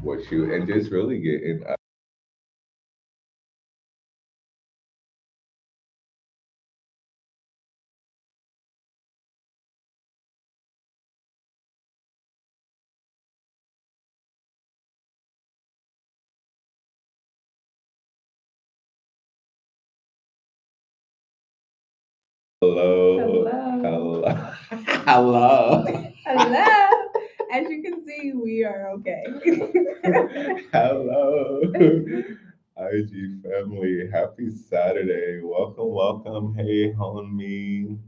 with you and just really getting hello, Hello. hello, hello, Hello. As you can see, we are okay. hello, IG family. Happy Saturday. Welcome, welcome. Hey, homie.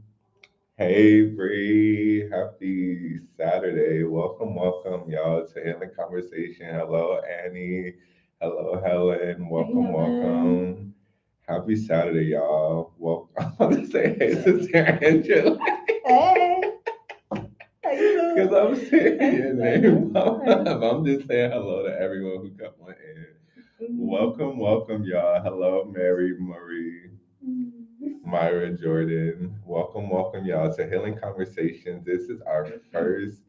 Hey, Bree. Happy Saturday. Welcome, welcome, y'all, to In the Conversation. Hello, Annie. Hello, Helen. Hey, Welcome, Helen. welcome. Happy Saturday, y'all. Well, I'm about to say hey, Sister Angela. Hey. How you Because doing? I'm saying your I name. know. I know. I'm just saying hello to everyone who come on in. Mm. Welcome, welcome, y'all. Hello, Mary Marie. Myra Jordan. Welcome, welcome, y'all, to Healing Conversations. This is our first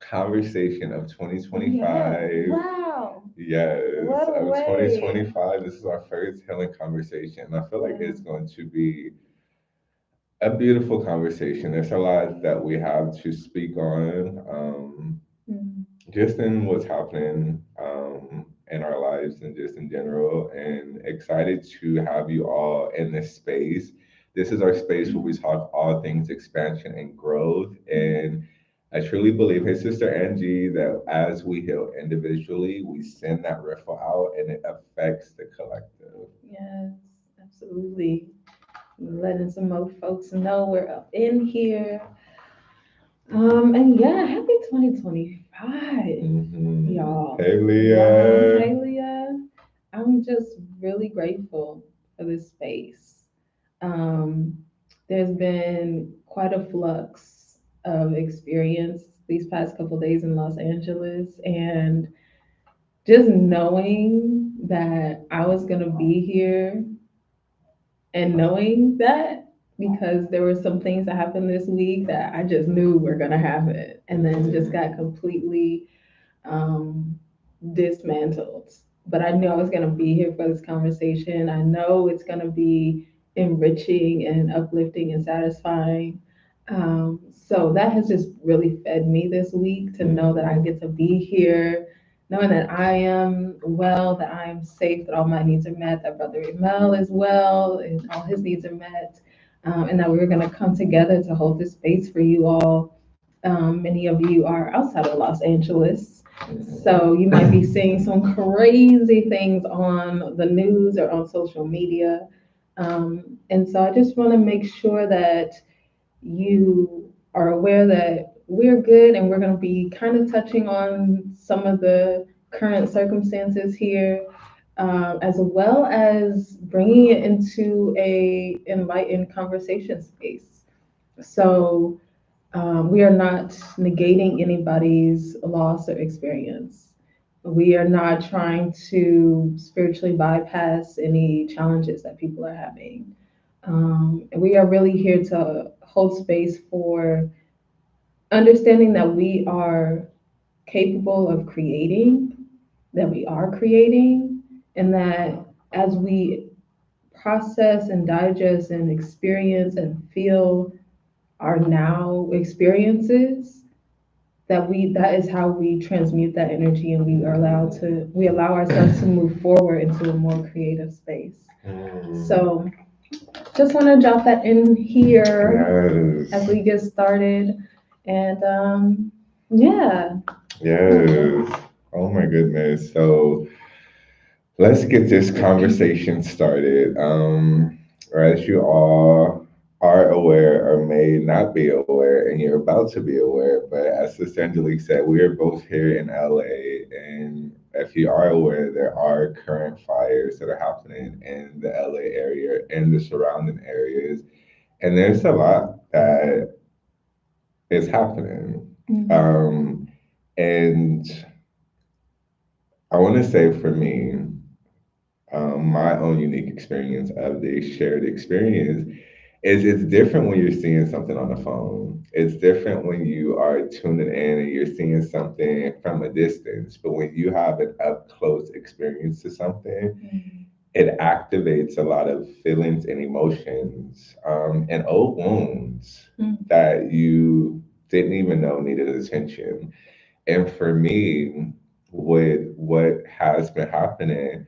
conversation of Yeah. 2025. Wow. Yes, What a of way. 2025. This is our first healing conversation. And I feel like Yeah. it's going to be a beautiful conversation. There's a lot that we have to speak on, Mm. just in what's happening in our lives and just in general. And excited to have you all in this space. This is our space where we talk all things expansion and growth. And I truly believe, hey, Sister Angie, that as we heal individually, we send that ripple out and it affects the collective. Yes, absolutely. Letting some more folks know we're up in here. And yeah, happy 2025, y'all. Hey, Wow. Leah. Hey, Leah. I'm just really grateful for this space. Um, there's been quite a flux of experience these past couple days in Los Angeles, and just knowing that I was gonna be here and knowing that because there were some things that happened this week that I just knew were gonna happen, and then just got completely um, dismantled. But I knew I was gonna be here for this conversation. I know it's gonna be enriching and uplifting and satisfying. So that has just really fed me this week to know that I get to be here, knowing that I am well, that I am safe, that all my needs are met, that Brother Emel is well, and all his needs are met, and that we're going to come together to hold this space for you all. Many of you are outside of Los Angeles, so you might be seeing some crazy things on the news or on social media. And so I just want to make sure that you are aware that we're good and we're going to be kind of touching on some of the current circumstances here, as well as bringing it into a enlightened conversation space. So we are not negating anybody's loss or experience. We are not trying to spiritually bypass any challenges that people are having. And we are really here to hold space for understanding that we are capable of creating, that we are creating, and that as we process and digest and experience and feel our now experiences, that is how we transmute that energy, and we allow ourselves to move forward into a more creative space. So just want to drop that in here as Yes. we get started. And yeah. Yes. Oh my goodness. So let's get this conversation started. As you all are aware or may not be aware, and you're about to be aware, but as Sister Angelique said, we are both here in LA. And if you are aware, there are current fires that are happening in the LA area and the surrounding areas. And there's a lot that is happening. And I want to say for me, my own unique experience of the shared experience it's different when you're seeing something on the phone. It's different when you are tuning in and you're seeing something from a distance. But when you have an up close experience to something, Mm. it activates a lot of feelings and emotions, and old wounds Mm. that you didn't even know needed attention. And for me, with what has been happening,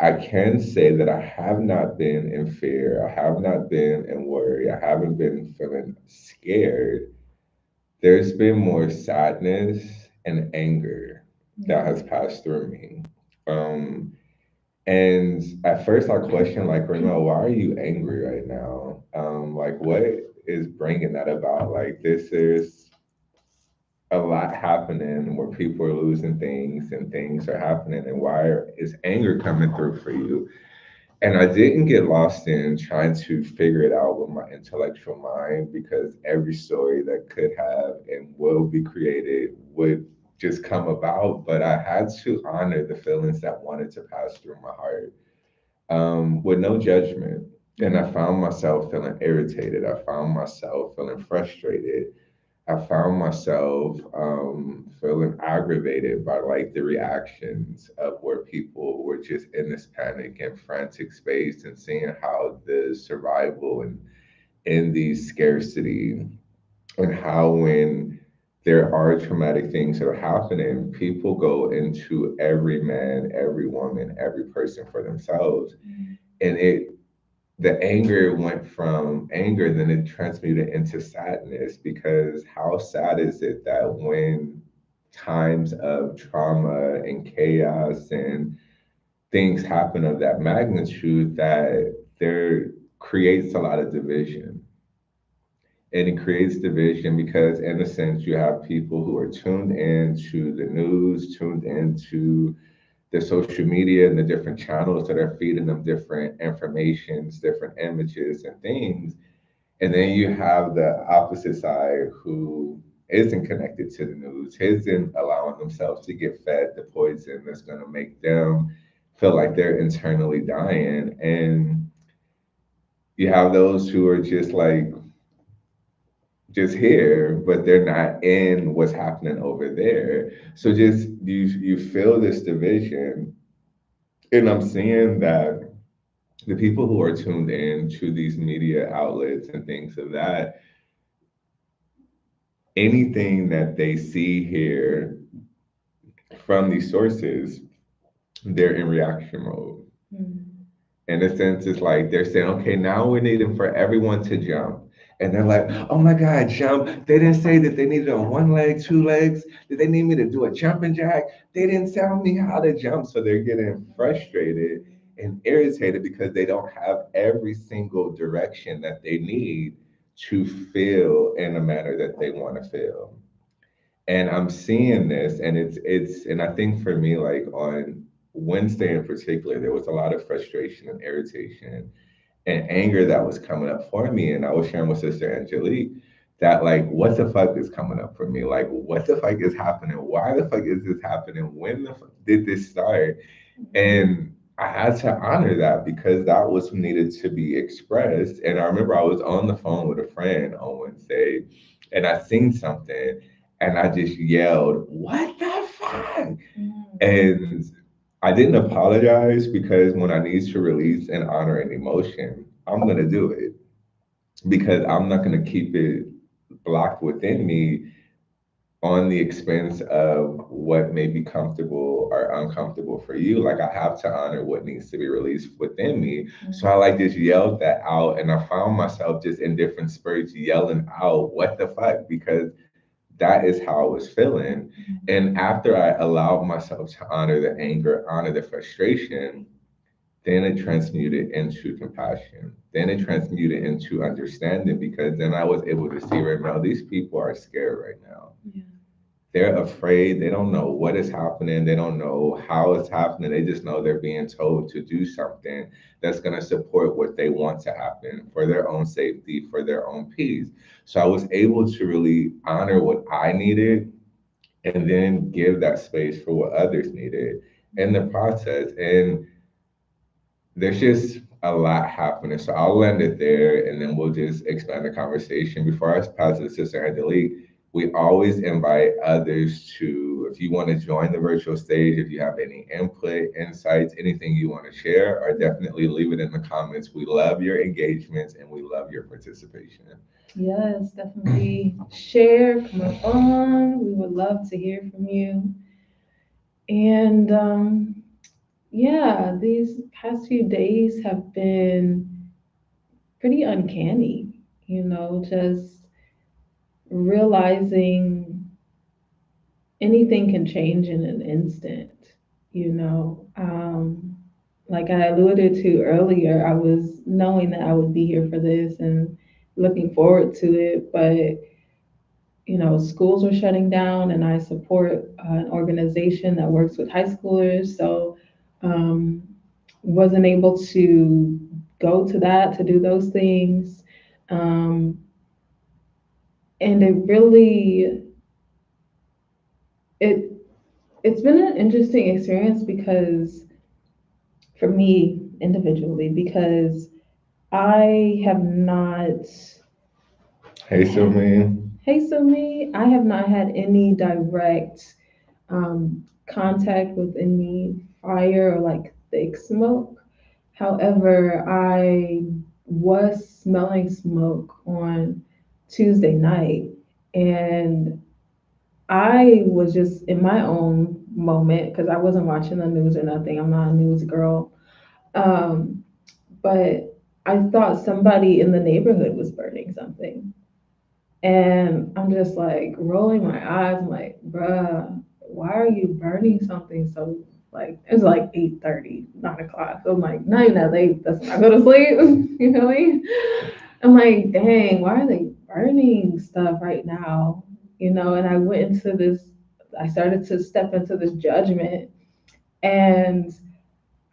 I can say that I have not been in fear. I have not been in worry. I haven't been feeling scared. There's been more sadness and anger that has Mm. passed through me. Um, and at first I questioned, like, Renal, why are you angry right now? Like, what is bringing that about? Like, this is a lot happening where people are losing things and things are happening, and why is anger coming through for you? And I didn't get lost in trying to figure it out with my intellectual mind, because every story that could have and will be created would just come about. But I had to honor the feelings that wanted to pass through my heart, with no judgment. And I found myself feeling irritated. I found myself feeling frustrated. I found myself feeling aggravated by like the reactions of where people were just in this panic and frantic space, and seeing how the survival and in the scarcity, and how when there are traumatic things that are happening, people go into every man, every woman, every person for themselves. And the anger went from anger, then it transmuted into sadness, because how sad is it that when times of trauma and chaos and things happen of that magnitude, that there creates a lot of division. And it creates division because, in a sense, you have people who are tuned into the news, tuned into the social media and the different channels that are feeding them different informations, different images and things. And then you have the opposite side who isn't connected to the news, isn't allowing themselves to get fed the poison that's going to make them feel like they're internally dying. And you have those who are just like, just here, but they're not in what's happening over there. So just you feel this division. And I'm seeing that the people who are tuned in to these media outlets and things of that, anything that they see here from these sources, they're in reaction mode. Mm. In a sense, it's like they're saying, okay, now we're needing for everyone to jump. And they're like, oh my God, jump. They didn't say that they needed on one leg, two legs. Did they need me to do a jumping jack? They didn't tell me how to jump. So they're getting frustrated and irritated because they don't have every single direction that they need to feel in a manner that they want to feel. And I'm seeing this, and and I think for me, like on Wednesday in particular, there was a lot of frustration and irritation and anger that was coming up for me. And I was sharing with Sister Angelique that, like, what the fuck is coming up for me? Like, what the fuck is happening? Why the fuck is this happening? When the fuck did this start? And I had to honor that because that was needed to be expressed. And I remember I was on the phone with a friend on Wednesday, and I seen something, and I just yelled, "What the fuck?" Mm. And I didn't apologize, because when I need to release and honor an emotion, I'm going to do it, because I'm not going to keep it blocked within me on the expense of what may be comfortable or uncomfortable for you. Like, I have to honor what needs to be released within me. So I like just yelled that out, and I found myself just in different spurts yelling out, "What the fuck?" Because that is how I was feeling. And after I allowed myself to honor the anger, honor the frustration, then it transmuted into compassion. Then it transmuted into understanding, because then I was able to see right now, these people are scared right now. Yeah. They're afraid. They don't know what is happening. They don't know how it's happening. They just know they're being told to do something that's going to support what they want to happen for their own safety, for their own peace. So I was able to really honor what I needed, and then give that space for what others needed in the process. And there's just a lot happening. So I'll land it there and then we'll just expand the conversation. Before I pass it to Sister Angelique, we always invite others to, if you want to join the virtual stage, if you have any input, insights, anything you want to share, or definitely leave it in the comments. We love your engagements and we love your participation. Yes, definitely share, come up on. We would love to hear from you. And yeah, these past few days have been pretty uncanny, just realizing anything can change in an instant, you know. Like I alluded to earlier, I was knowing that I would be here for this and looking forward to it, but schools were shutting down, and I support an organization that works with high schoolers. So, um, wasn't able to go to that to do those things. Um, and it it's been an interesting experience because for me individually, because I have not Hey, Sylvain. Hey, so me, I have not had any direct contact with any fire or like thick smoke. However, I was smelling smoke on Tuesday night, and I was just in my own moment because I wasn't watching the news or nothing. I'm not a news girl. Um, but I thought somebody in the neighborhood was burning something. And I'm just like rolling my eyes. I'm like, bruh, why are you burning something so like it's like 8:30, 9 o'clock. So I'm like, not even that late. That's when I go to sleep. You know what I mean? I'm like, dang, why are they burning stuff right now? And I went into this, I started to step into this judgment, and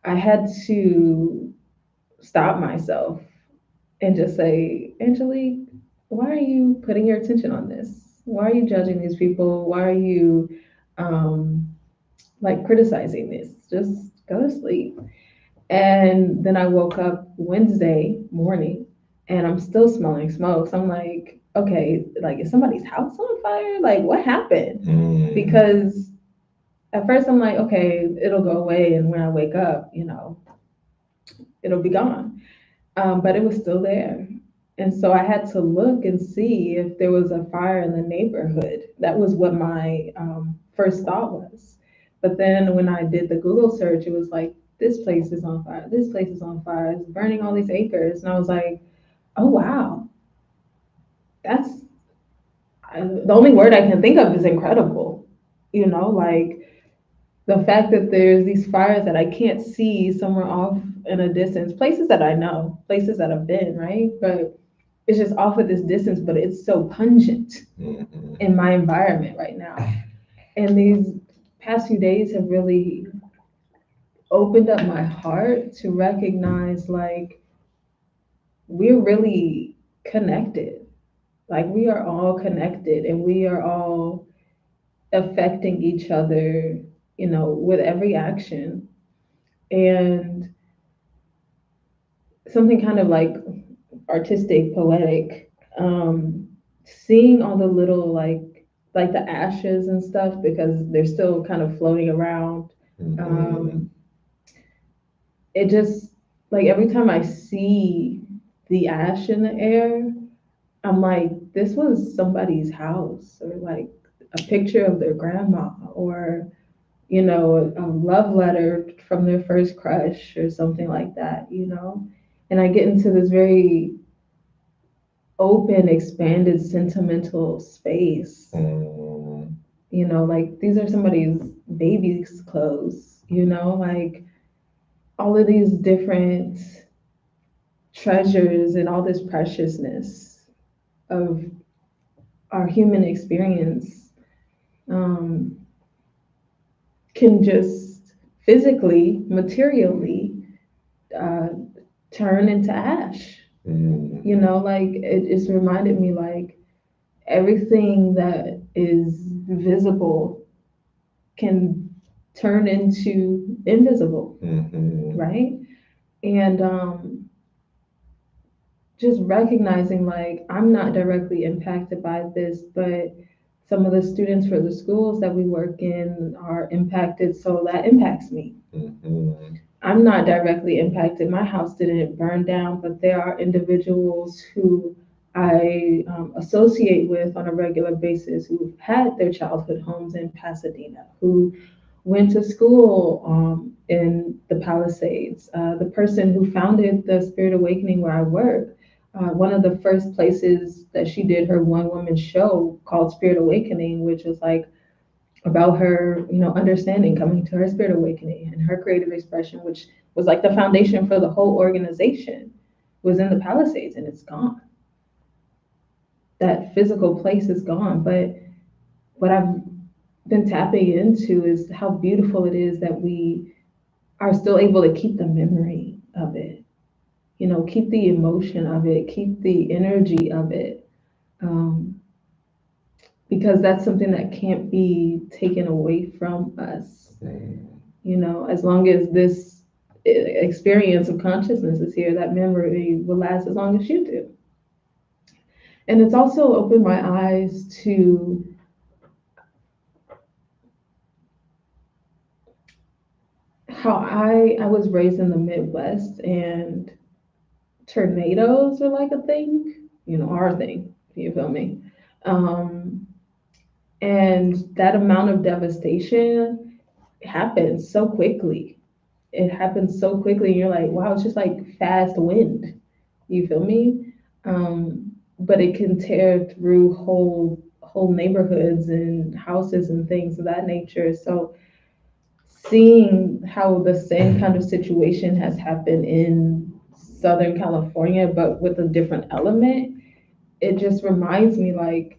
I had to stop myself and just say, Angelique, why are you putting your attention on this? Why are you judging these people? Why are you um, like criticizing this? Just go to sleep. And then I woke up Wednesday morning and I'm still smelling smoke. So I'm like, okay, like is somebody's house on fire? Like what happened? Mm. Because at first I'm like, okay, it'll go away. And when I wake up, it'll be gone. But it was still there. And so I had to look and see if there was a fire in the neighborhood. That was what my first thought was. But then when I did the Google search, it was like, this place is on fire. This place is on fire. It's burning all these acres. And I was like, oh, wow. That's the only word I can think of is incredible. Like the fact that there's these fires that I can't see somewhere off in a distance, places that I know, places that I've been, right? But it's just off of this distance, but it's so pungent Mhm. in my environment right now. And these past few days have really opened up my heart to recognize like we're really connected. Like we are all connected and we are all affecting each other, with every action. And something kind of like artistic, poetic, seeing all the little like the ashes and stuff because they're still kind of floating around. Mhm. Um, it just like every time I see the ash in the air, I'm like, this was somebody's house, or like a picture of their grandma, or a love letter from their first crush, or something like that. And I get into this very open, expanded, sentimental space. Mm. Like these are somebody's baby's clothes, like all of these different treasures and all this preciousness of our human experience um, can just physically, materially uh, turn into ash. Mm. Like it just reminded me like everything that is visible can turn into invisible, Mhm. right? And just recognizing like I'm not directly impacted by this, but some of the students for the schools that we work in are impacted, so that impacts me. Mm-hmm. I'm not directly impacted. My house didn't burn down, but there are individuals who I associate with on a regular basis who've had their childhood homes in Pasadena, who went to school in the Palisades. The person who founded the Spirit Awakening where I work, one of the first places that she did her one woman show called Spirit Awakening, which was like about her, understanding, coming to her spirit awakening and her creative expression, which was like the foundation for the whole organization, was in the Palisades, and it's gone. That physical place is gone. But what I've been tapping into is how beautiful it is that we are still able to keep the memory of it, keep the emotion of it, keep the energy of it. Um, because that's something that can't be taken away from us. As long as this experience of consciousness is here, that memory will last as long as you do. And it's also opened my eyes to how I was raised in the Midwest, and tornadoes are like a thing, our thing. You feel me? Um, and that amount of devastation happens so quickly. It happens so quickly, and you're like, wow, it's just like fast wind. You feel me? But it can tear through whole neighborhoods and houses and things of that nature. So seeing how the same kind of situation has happened in Southern California, but with a different element, it just reminds me like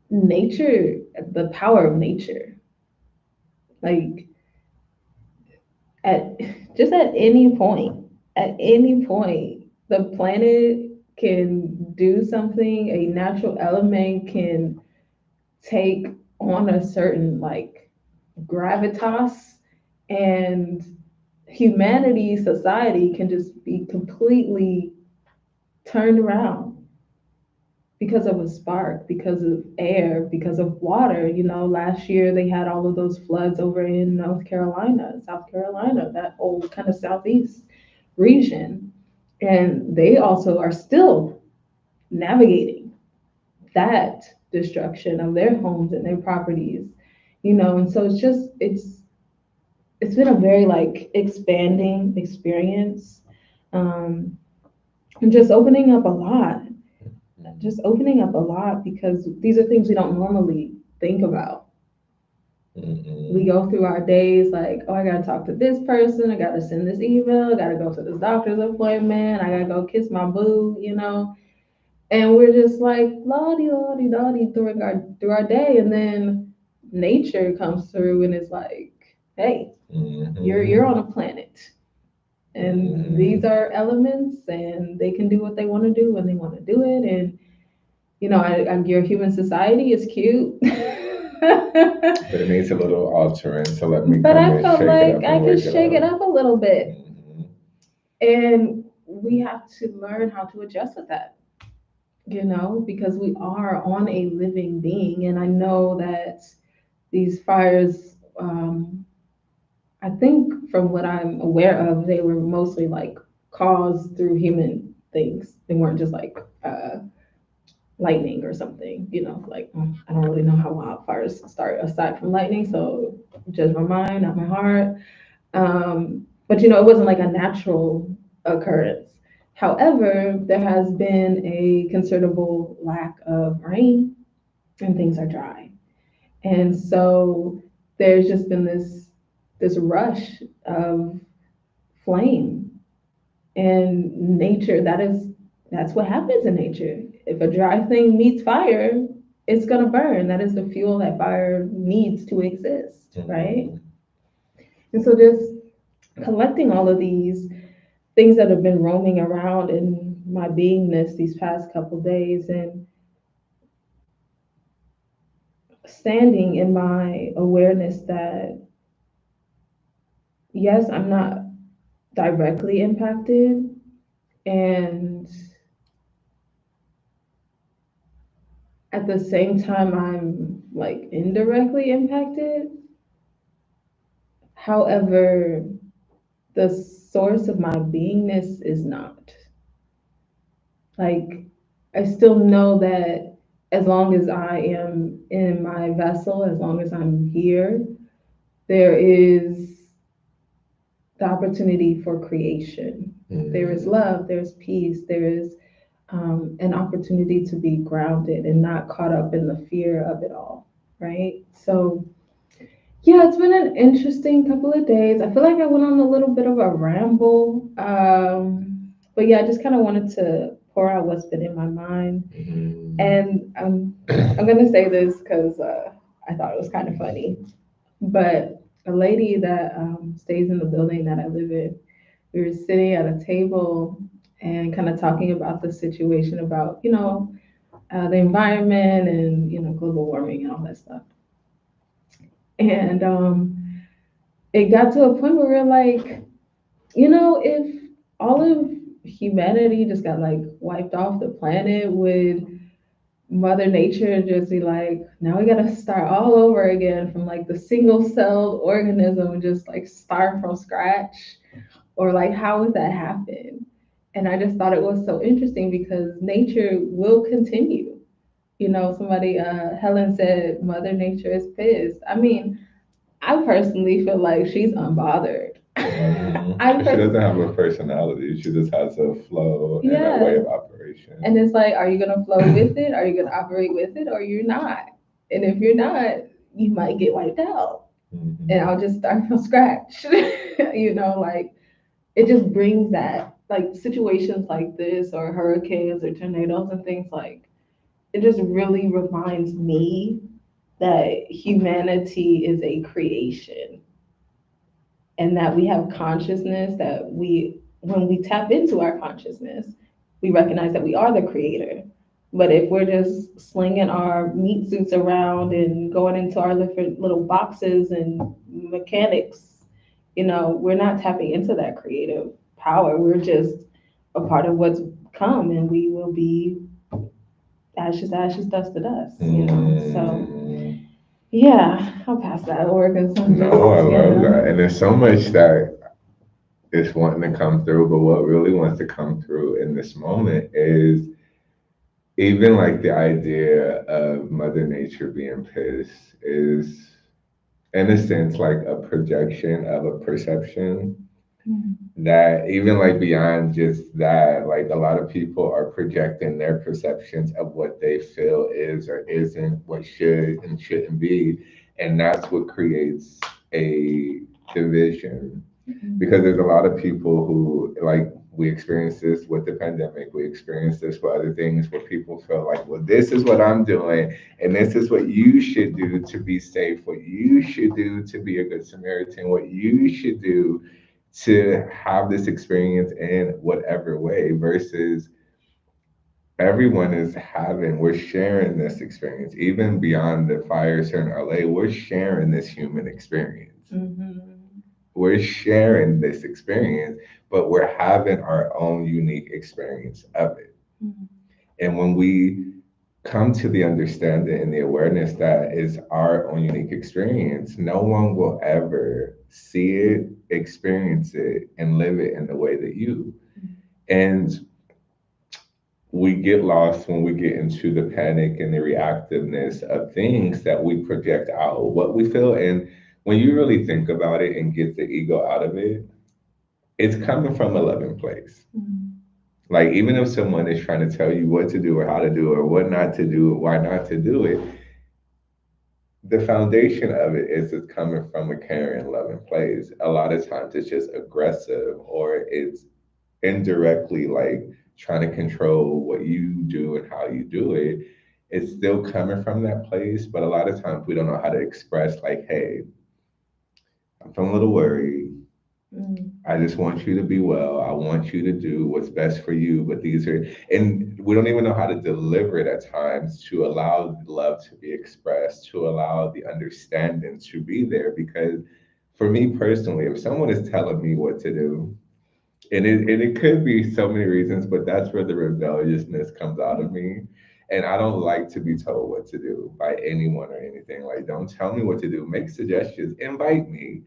nature, the power of nature. Like at at any point, the planet can do something, a natural element can take on a certain like gravitas, and humanity, society can just be completely turned around because of a spark, because of air, because of water. Last year they had all of those floods over in North Carolina, South Carolina, that whole kind of southeast region. And they also are still navigating that destruction of their homes and their properties, and so it's been a very like expanding experience, um, and just opening up a lot because these are things we don't normally think about. We go through our days like, oh, I gotta talk to this person, I gotta send this email, I gotta go to this doctor's appointment, I gotta go kiss my boo. And we're just like lottie lottie lottie through our day, and then nature comes through and is like, hey, you're on a planet, and these are elements, and they can do what they want to do when they want to do it. And your human society is cute. But it needs a little altering, so let me But come I and felt shake it like up I and could wake it shake it up. up a little bit. Mhm. And we have to learn how to adjust with that, because we are on a living being. And I know that these fires, I think from what I'm aware of, they were mostly like caused through human things. They weren't just like lightning or something, like I don't really know how wildfires start aside from lightning. So judge my mind, not my heart. But it wasn't like a natural occurrence. However, there has been a considerable lack of rain, and things are dry. And so there's just been this rush of flame, and nature, that's what happens in nature. If a dry thing meets fire, it's gonna burn. That is the fuel that fire needs to exist, right? And so just collecting all of these things that have been roaming around in my beingness these past couple days, and standing in my awareness that yes, I'm not directly impacted, and at the same time I'm like indirectly impacted. However, the source of my beingness is not. Like, I still know that as long as I am in my vessel, as long as I'm here, there is the opportunity for creation. There is love, there's peace, there is an opportunity to be grounded and not caught up in the fear of it all, right? So, yeah, it's been an interesting couple of days. I feel like I went on a little bit of a ramble. But yeah, I just kind of wanted to pour out what's been in my mind. And I'm going to say this because I thought it was kind of funny. But a lady that stays in the building that I live in, we were sitting at a table and kind of talking about the situation about, the environment and, global warming and all that stuff. And it got to a point where we are like, if all of humanity just got like wiped off the planet, would Mother Nature just be like, now we gotta start all over again from like the single celled organism and just like start from scratch? Or like, how would that happen? And I just thought it was so interesting because nature will continue. Somebody, Helen said, Mother Nature is pissed. I mean, I personally feel like she's unbothered. She doesn't have a personality. She just has a flow and a way of operation. And it's like, are you gonna flow with it? Are you gonna operate with it, or you're not? And if you're not, you might get wiped out. And I'll just start from scratch. Like, it just brings that, like, situations like this or hurricanes or tornadoes and things, like, it just really reminds me that humanity is a creation and that we have consciousness, that when we tap into our consciousness, we recognize that we are the creator. But if we're just slinging our meat suits around and going into our different little boxes and mechanics, we're not tapping into that creative power. We're just a part of what's come, and we will be ashes, ashes, dust to dust. So, yeah, I'll pass that over because No, I love that. And there's so much that is wanting to come through, but what really wants to come through in this moment is even like the idea of Mother Nature being pissed is, in a sense, like a projection of a perception. That even like beyond just that, like a lot of people are projecting their perceptions of what they feel is or isn't, what should and shouldn't be. And that's what creates a division. Because there's a lot of people who, like, we experience this with the pandemic, we experience this with other things where people feel like, well, this is what I'm doing, and this is what you should do to be safe, what you should do to be a good Samaritan, what you should do to have this experience in whatever way, versus everyone is having, we're sharing this experience. Even beyond the fires here in LA, we're sharing this human experience. We're sharing this experience, but we're having our own unique experience of it. And when we come to the understanding and the awareness that is our own unique experience, no one will ever see it, experience it, and live it in the way that you. And we get lost when we get into the panic and the reactiveness of things that we project out what we feel. And when you really think about it and get the ego out of it, it's coming from a loving place. Like, even if someone is trying to tell you what to do or how to do it or what not to do or why not to do it, the foundation of it is it's coming from a caring, loving place. A lot of times it's just aggressive or it's indirectly like trying to control what you do and how you do it. It's still coming from that place, but a lot of times we don't know how to express, like, hey, I'm feeling a little worried. I just want you to be well. I want you to do what's best for you. But these are, and we don't even know how to deliver it at times to allow love to be expressed, to allow the understanding to be there. Because for me personally, if someone is telling me what to do, And it could be so many reasons, but that's where the rebelliousness comes out of me. And I don't like to be told what to do by anyone or anything. Like, don't tell me what to do. Make suggestions. Invite me.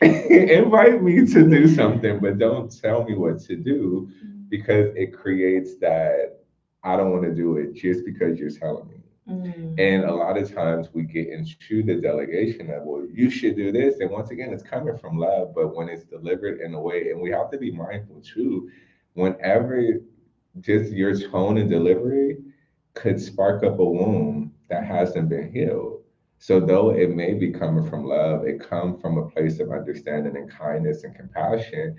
Invite me to do something, but don't tell me what to do because it creates that I don't want to do it just because you're telling me. And a lot of times we get into the delegation of, well, you should do this. And once again, it's coming from love, but when it's delivered in a way, and we have to be mindful too, whenever just your tone and delivery could spark up a wound that hasn't been healed. So though it may be coming from love, it comes from a place of understanding and kindness and compassion.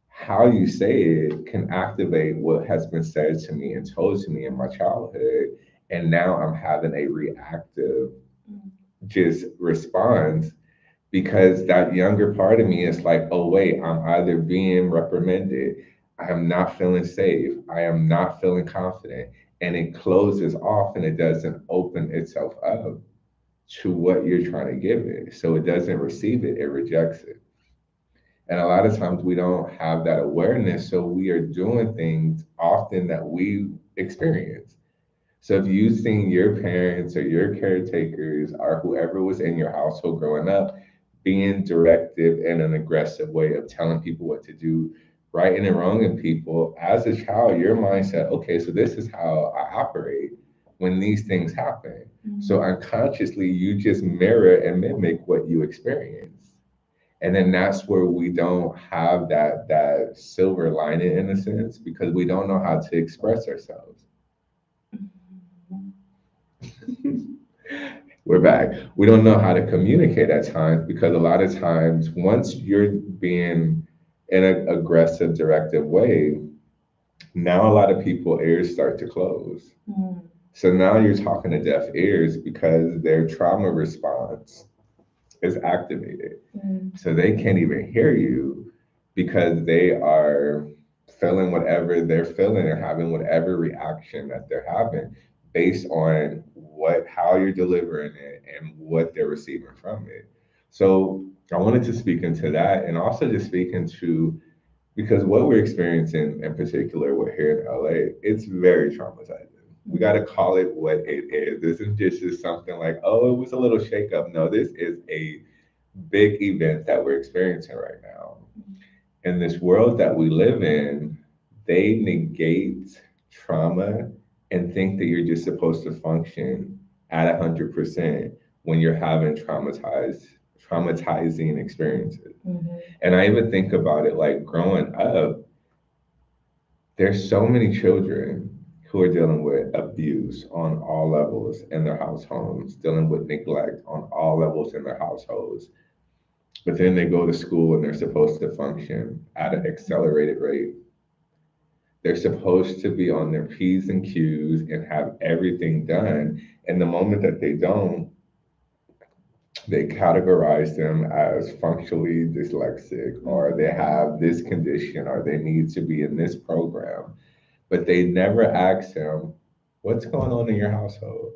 How you say it can activate what has been said to me and told to me in my childhood. And now I'm having a reactive just response because that younger part of me is like, oh, wait, I'm either being reprimanded, I am not feeling safe, I am not feeling confident. And it closes off and it doesn't open itself up to what you're trying to give it. So it doesn't receive it, it rejects it. And a lot of times we don't have that awareness. So we are doing things often that we experience. So if you've seen your parents or your caretakers or whoever was in your household growing up being directive in an aggressive way of telling people what to do, right and wrong people, as a child, your mind said, okay, so this is how I operate when these things happen. So unconsciously, you just mirror and mimic what you experience. And then that's where we don't have that silver lining in a sense because we don't know how to express ourselves. We're back. We don't know how to communicate at times because a lot of times, once you're being in an aggressive, directive way, now a lot of people ears start to close. So now you're talking to deaf ears because their trauma response is activated. So they can't even hear you because they are feeling whatever they're feeling or having whatever reaction that they're having based on what how you're delivering it and what they're receiving from it. So I wanted to speak into that and also just speak into because what we're experiencing in particular with here in LA, it's very traumatizing. We got to call it what it is. This isn't just something like, oh, it was a little shakeup. No, this is a big event that we're experiencing right now. In this world that we live in, they negate trauma and think that you're just supposed to function at 100% when you're having traumatizing experiences. And I even think about it like growing up, there's so many children who are dealing with abuse on all levels in their households, dealing with neglect on all levels in their households. But then they go to school and they're supposed to function at an accelerated rate. They're supposed to be on their P's and Q's and have everything done. And the moment that they don't, they categorize them as functionally dyslexic or they have this condition or they need to be in this program. But they never ask them, what's going on in your household?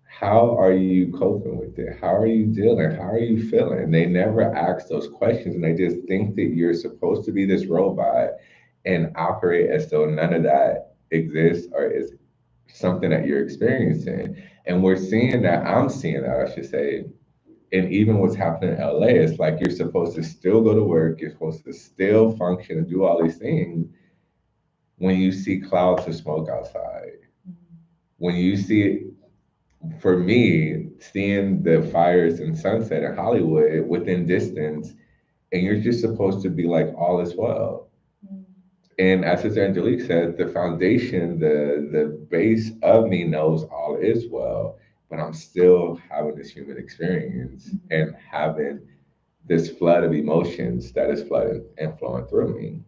How are you coping with it? How are you dealing? How are you feeling? They never ask those questions and they just think that you're supposed to be this robot and operate as though none of that exists or is something that you're experiencing. And we're seeing that, I'm seeing that, I should say. And even what's happening in LA, it's like you're supposed to still go to work, you're supposed to still function and do all these things when you see clouds of smoke outside. When you see for me, seeing the fires in Sunset in Hollywood within distance, and you're just supposed to be like, all is well. And as Sister Angelique said, the foundation, the base of me knows all is well, but I'm still having this human experience and having this flood of emotions that is flooding and flowing through me.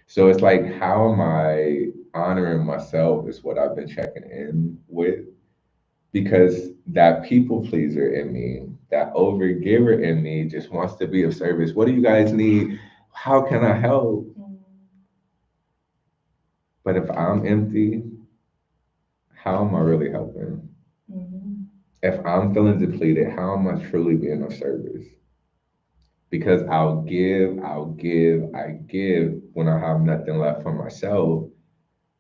So it's like, how am I honoring myself is what I've been checking in with because that people pleaser in me, that overgiver in me just wants to be of service. What do you guys need? How can I help? But if I'm empty, how am I really helping? If I'm feeling depleted, how am I truly being of service? because I give when I have nothing left for myself,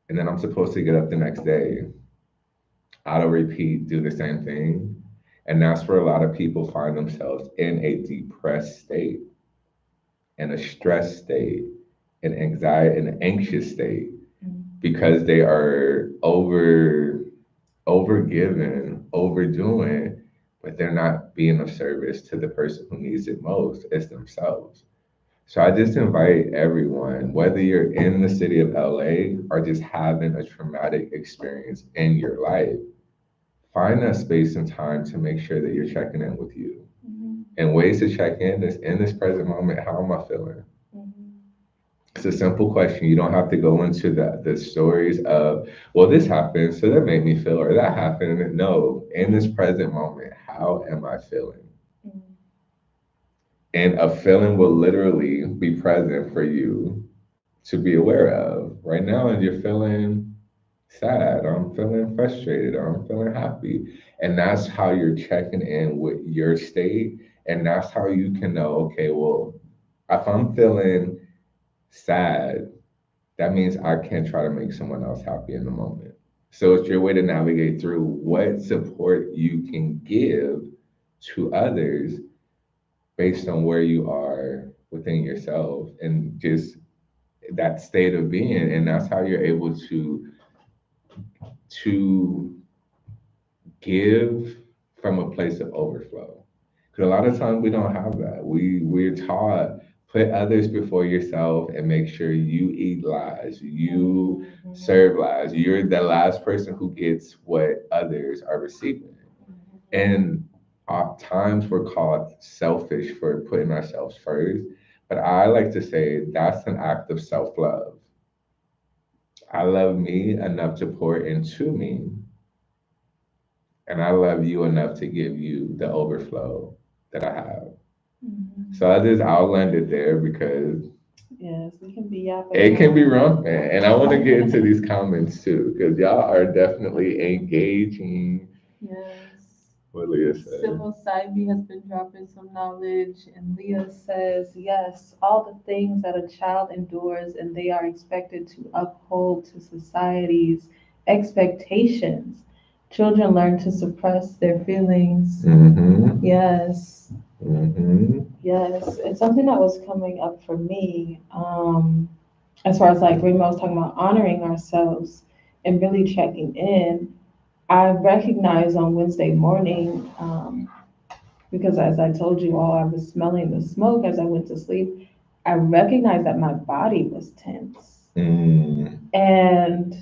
and then I'm supposed to get up the next day, auto repeat, do the same thing. And that's where a lot of people find themselves in a depressed state, in a stressed state, an anxiety, an anxious state, because they are overgiving, overdoing, but they're not being of service to the person who needs it most. It's themselves. So I just invite everyone, whether you're in the city of LA or just having a traumatic experience in your life, find that space and time to make sure that you're checking in with you. And ways to check in this present moment, how am I feeling? It's a simple question. You don't have to go into the stories of, well, this happened, so that made me feel, or that happened. No, in this present moment, how am I feeling? And a feeling will literally be present for you to be aware of. Right now, and you're feeling sad, or I'm feeling frustrated, or I'm feeling happy. And that's how you're checking in with your state. And that's how you can know, okay, well, if I'm feeling sad, that means I can try to make someone else happy in the moment. So it's your way to navigate through what support you can give to others based on where you are within yourself and just that state of being. And that's how you're able to give from a place of overflow. Because a lot of times we don't have that. We're taught put others before yourself and make sure you eat last, you serve last. You're the last person who gets what others are receiving. And at times we're called selfish for putting ourselves first. But I like to say that's an act of self love. I love me enough to pour into me, and I love you enough to give you the overflow that I have. So I'll land it there because Yes, we can be yapping it can be around. wrong, man. And I want to get into these comments too, because y'all are definitely engaging Yes. what Leah said. Civil Saivy has been dropping some knowledge, and Leah says, yes, all the things that a child endures and they are expected to uphold to society's expectations. Children learn to suppress their feelings. Mm-hmm. Yes, Mm-hmm. yes. And something that was coming up for me, as far as like Rima was talking about honoring ourselves and really checking in, I recognized on Wednesday morning, because as I told you all, I was smelling the smoke as I went to sleep. I recognized that my body was tense. And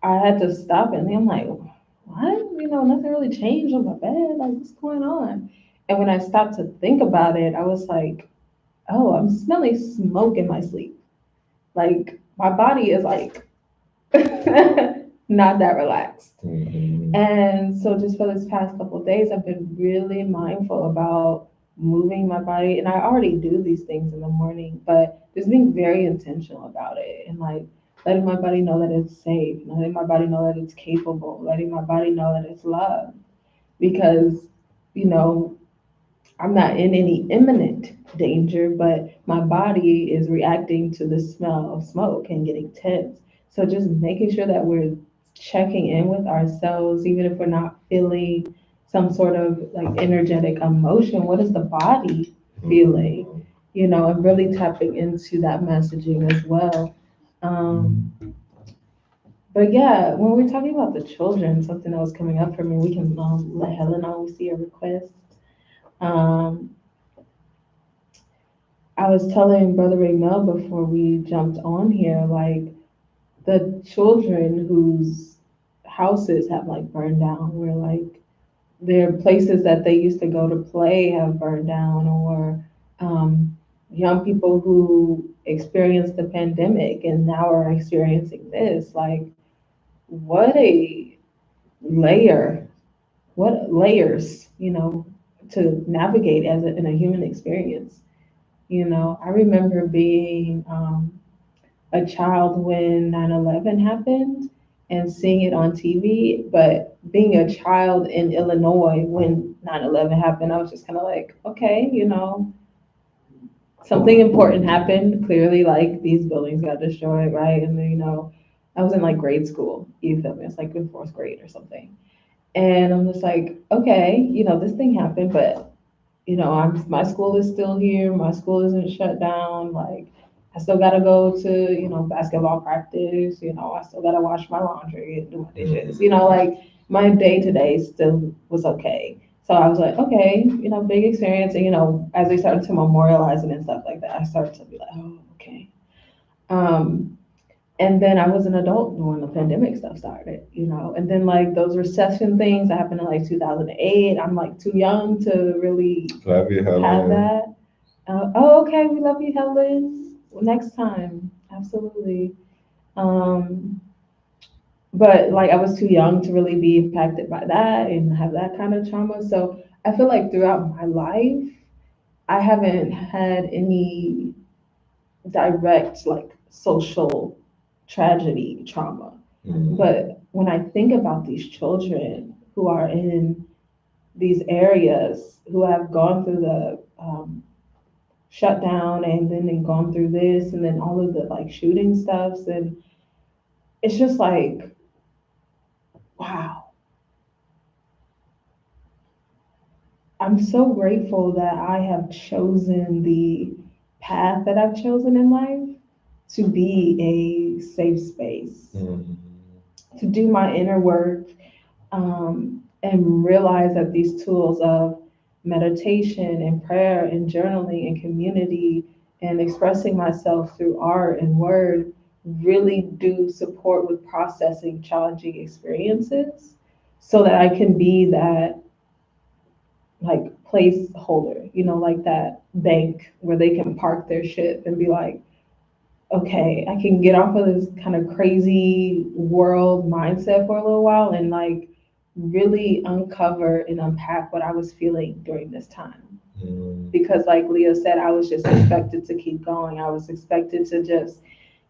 I had to stop it. And I'm like, what? Nothing really changed on my bed. Like, what's going on? And when I stopped to think about it, I was like, oh, I'm smelling smoke in my sleep. Like, my body is like, not that relaxed. And so just for this past couple of days, I've been really mindful about moving my body. And I already do these things in the morning, but just being very intentional about it and like letting my body know that it's safe, letting my body know that it's capable, letting my body know that it's loved. Because, you know, I'm not in any imminent danger, but my body is reacting to the smell of smoke and getting tense. So just making sure that we're checking in with ourselves, even if we're not feeling some sort of like energetic emotion, what is the body feeling? And really tapping into that messaging as well. Um, but yeah, when we're talking about the children, something that was coming up for me, we can let Helen know we see a request. Um, I was telling Brother Raymel before we jumped on here, like the children whose houses have like burned down, where like their places that they used to go to play have burned down, or young people who experienced the pandemic and now are experiencing this. Like, what a layer, what layers, to navigate in a human experience. I remember being a child when 9/11 happened and seeing it on TV, but being a child in Illinois when 9/11 happened, I was just kind of like, okay, something important happened. Clearly, like these buildings got destroyed, right? And then, I was in like grade school. You feel me? It's like in fourth grade or something. And I'm just like, okay, this thing happened, but my school is still here. My school isn't shut down. Like, I still gotta go to, basketball practice. I still gotta wash my laundry and do my dishes. Like my day to day still was okay. So I was like, okay, big experience. And as they started to memorialize it and stuff like that, I started to be like, oh, okay. Um, and then I was an adult when the pandemic stuff started. And then like those recession things that happened in like 2008, I'm like too young to really Love you, have Helen. that. Oh, okay. We love you, Helen. Next time, absolutely. Um, but like I was too young to really be impacted by that and have that kind of trauma. So I feel like throughout my life, I haven't had any direct like social tragedy trauma. Mm. But when I think about these children who are in these areas who have gone through the shut down and then they gone through this and then all of the like shooting stuffs, and it's just like, wow, I'm so grateful that I have chosen the path that I've chosen in life to be a safe space, Mm. to do my inner work, and realize that these tools of meditation and prayer and journaling and community and expressing myself through art and word really do support with processing challenging experiences so that I can be that like placeholder, like that bank where they can park their ship and be like, okay, I can get off of this kind of crazy world mindset for a little while and like really uncover and unpack what I was feeling during this time. Mm. Because, like Leah said, I was just expected to keep going. I was expected to just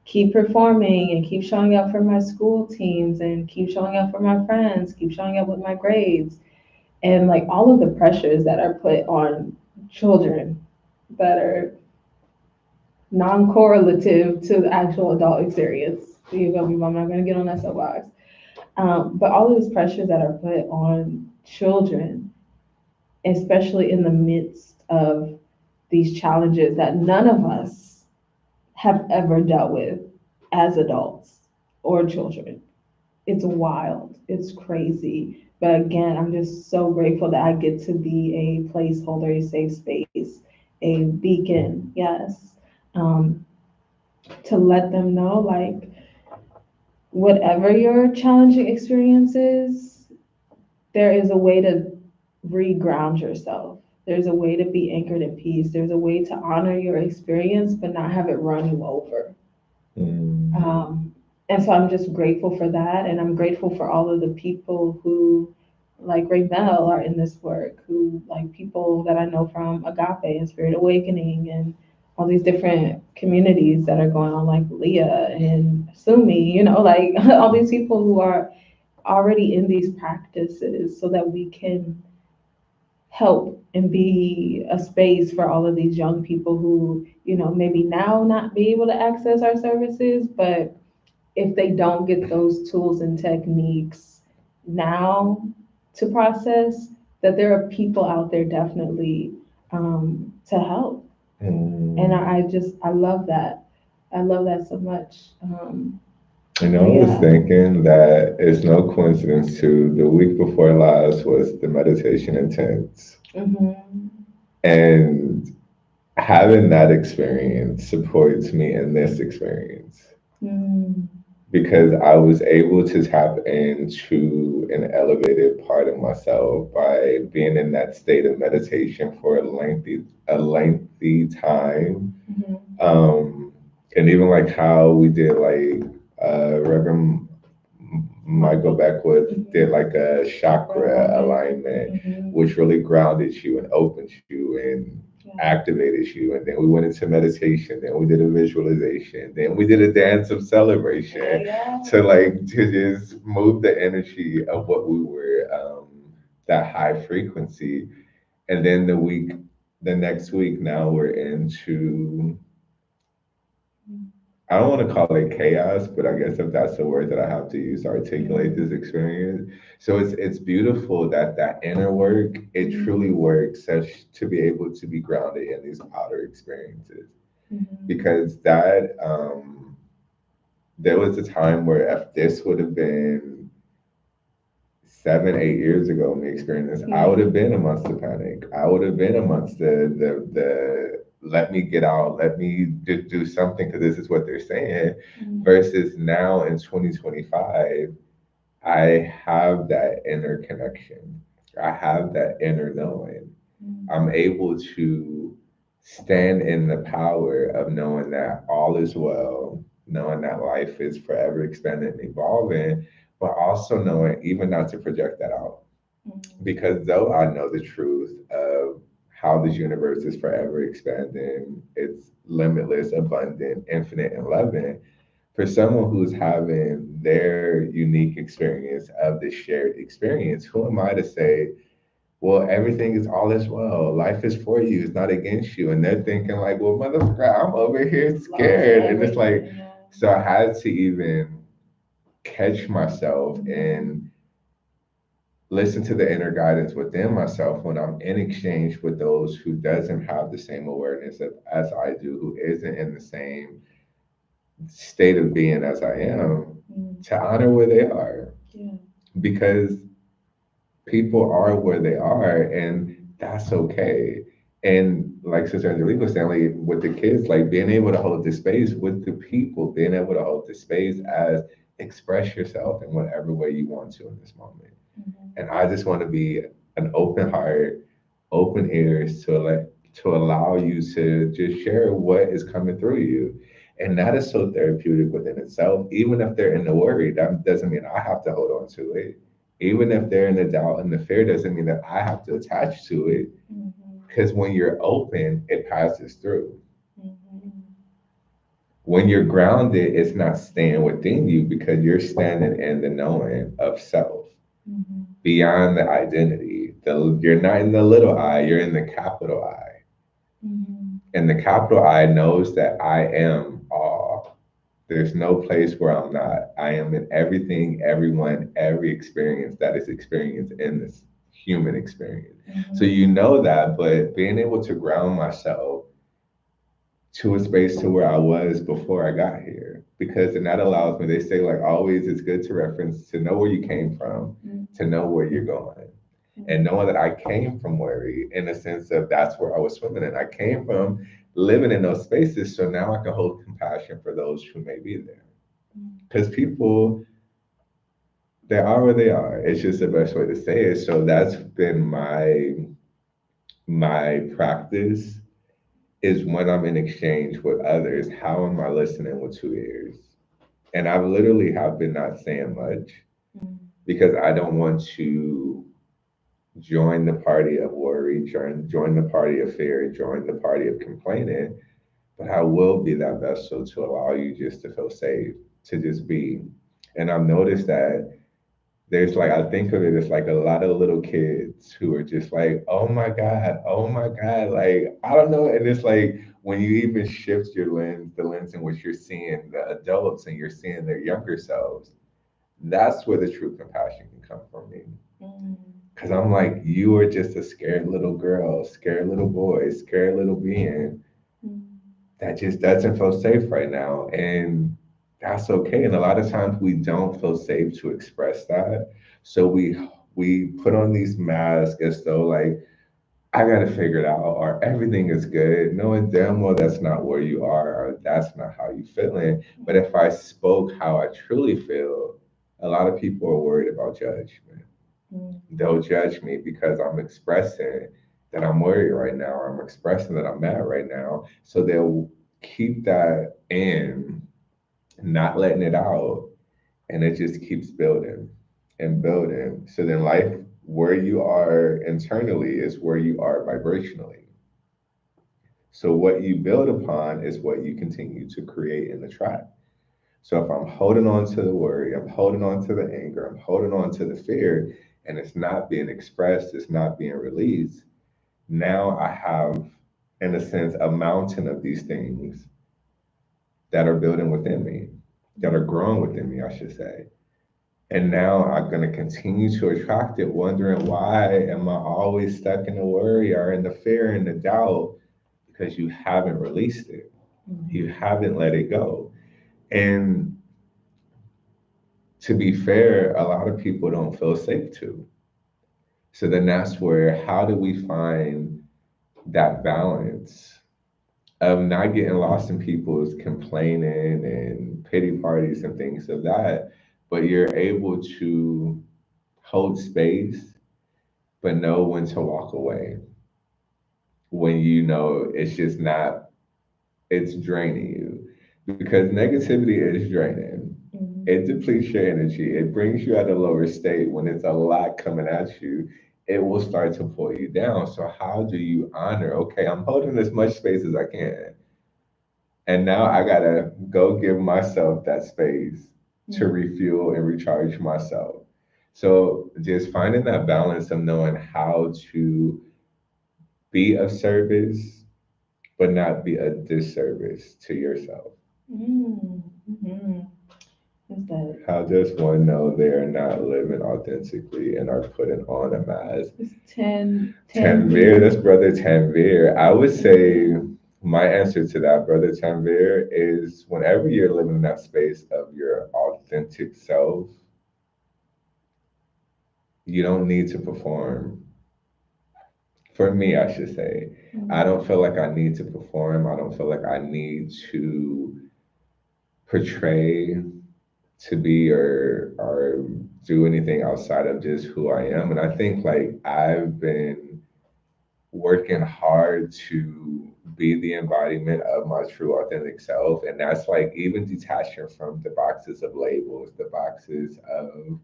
keep performing and keep showing up for my school teams and keep showing up for my friends, keep showing up with my grades. And like all of the pressures that are put on children that are non-correlative to the actual adult experience. You feel me? I'm not going to get on that soapbox. But all of these pressures that are put on children, especially in the midst of these challenges that none of us have ever dealt with as adults or children. It's wild. It's crazy. But again, I'm just so grateful that I get to be a placeholder, a safe space, a beacon, yes, um, to let them know like whatever your challenging experience is, there is a way to reground yourself. There's a way to be anchored in peace. There's a way to honor your experience, but not have it run you over. Mm. And so I'm just grateful for that. And I'm grateful for all of the people who, like Raymel, are in this work, who, like people that I know from Agape and Spirit Awakening and all these different communities that are going on, like Leah and Sumi, like all these people who are already in these practices so that we can help and be a space for all of these young people who, maybe now not be able to access our services, but if they don't get those tools and techniques now to process, that there are people out there definitely to help. And Mm. I love that. I love that so much. I was Yeah. thinking that it's no coincidence too. The week before last was the meditation intense. Hmm. And having that experience supports me in this experience Mm. because I was able to tap into an elevated part of myself by being in that state of meditation for a lengthy time. Hmm. And even like how we did like Reverend Michael Michael. Beckwith did Hmm. like a chakra alignment, Hmm. which really grounded you and opened you and Yeah. activated you. And then we went into meditation, then we did a visualization, then we did a dance of celebration Yeah. to just move the energy of what we were, that high frequency. And then the next week now we're into, I don't want to call it chaos, but I guess if that's the word that I have to use to articulate this experience. So it's beautiful that that inner work, it truly works such to be able to be grounded in these outer experiences. Mhm. Because that there was a time where if this would have been 7, 8 years ago, me experiencing this, I would have been amongst the panic. I would have been amongst the let me get out, let me just do something because this is what they're saying. Mhm. Versus now in 2025, I have that inner connection. I have that inner knowing. Mhm. I'm able to stand in the power of knowing that all is well, knowing that life is forever expanding and evolving, but also knowing even not to project that out. Mhm. Because though I know the truth of how this universe is forever expanding, it's limitless, abundant, infinite, and loving, for someone who's having their unique experience of this shared experience, who am I to say, well, everything is all is well. Life is for you. It's not against you. And they're thinking like, well, motherfucker, I'm over here Lost scared. And it's like, everything. Yeah. so I had to even catch myself and listen to the inner guidance within myself when I'm in exchange with those who doesn't have the same awareness as I do, who isn't in the same state of being as I am, Mm. to honor where they are. Yeah. Because people are where they are, and that's okay. And like Sister Angelique was saying, like with the kids, like being able to hold the space with the people, being able to hold the space as express yourself in whatever way you want to in this moment. Mhm. And I just want to be an open heart, open ears to allow you to just share what is coming through you. And that is so therapeutic within itself. Even if they're in the worry, that doesn't mean I have to hold on to it. Even if they're in the doubt and the fear, doesn't mean that I have to attach to it. Mhm. Because when you're open, it passes through. Mhm. When you're grounded, it's not staying within you because you're standing in the knowing of self Mhm. beyond the identity. You're not in the little I, you're in the capital I. Mhm. And the capital I knows that I am all. There's no place where I'm not. I am in everything, everyone, every experience that is experienced in this human experience. So Mhm. you know that, but being able to ground myself to a space to where I was before I got here. Because then that allows me, they say like always it's good to reference to know where you came from, Mhm. to know where you're going. And knowing that I came from worry in the sense of that's where I was swimming in. I came from living in those spaces. So now I can hold compassion for those who may be there. Mhm. Because people, they are where they are. It's just the best way to say it. So that's been my practice is when I'm in exchange with others, how am I listening with 2 ears? And I literally have been not saying much Mhm. because I don't want to join the party of worry, join the party of fear, join the party of complaining, but I will be that vessel to allow you just to feel safe, to just be. And I've noticed that there's like I think of it as like a lot of little kids who are just like, oh my God, like I don't know. And it's like when you even shift your lens, the lens in which you're seeing the adults and you're seeing their younger selves, that's where the true compassion can come from me. Mhm. Cause I'm like, you are just a scared little girl, scared little boy, scared little being Mhm. that just doesn't feel safe right now. And that's okay. And a lot of times we don't feel safe to express that. So we put on these masks as though like, I gotta figure it out or everything is good, knowing damn well that's not where you are or that's not how you feeling. But if I spoke how I truly feel, a lot of people are worried about judgment. Mhm. They'll judge me because I'm expressing that I'm worried right now, or I'm expressing that I'm mad right now. So they'll keep that in, not letting it out, and it just keeps building and building. So then life, where you are internally is where you are vibrationally. So what you build upon is what you continue to create and attract. So if I'm holding on to the worry, I'm holding on to the anger, I'm holding on to the fear, and it's not being expressed, it's not being released, now I have in a sense, a mountain of these things that are building within me, that are growing within me, I should say. And now I'm going to continue to attract it, wondering why am I always stuck in the worry or in the fear and the doubt? Because you haven't released it. You Mhm. haven't let it go. And to be fair, a lot of people don't feel safe to. So then that's where, how do we find that balance of not getting lost in people's complaining and pity parties and things of that, but you're able to hold space, but know when to walk away when you know it's just not, it's draining you. Because negativity is draining. It Mhm. depletes your energy. It brings you at a lower state when it's a lot coming at you. It will start to pull you down. So how do you honor? Okay, I'm holding as much space as I can, and now I gotta go give myself that space to Mhm. refuel and recharge myself. So just finding that balance of knowing how to be of service, but not be a disservice to yourself. Mhm. Mhm. What's that? How does one know they are not living authentically and are putting on a mask? It's Tanvir, Tanvir. that's brother Tanvir. I would say my answer to that, brother Tanvir, is whenever you're living in that space of your authentic self, you don't need to perform. For me, I should say, I Mhm. don't feel like I need to perform. I don't feel like I need to portray to be or do anything outside of just who I am. And I think like I've been working hard to be the embodiment of my true authentic self. And that's like even detaching from the boxes of labels, the boxes of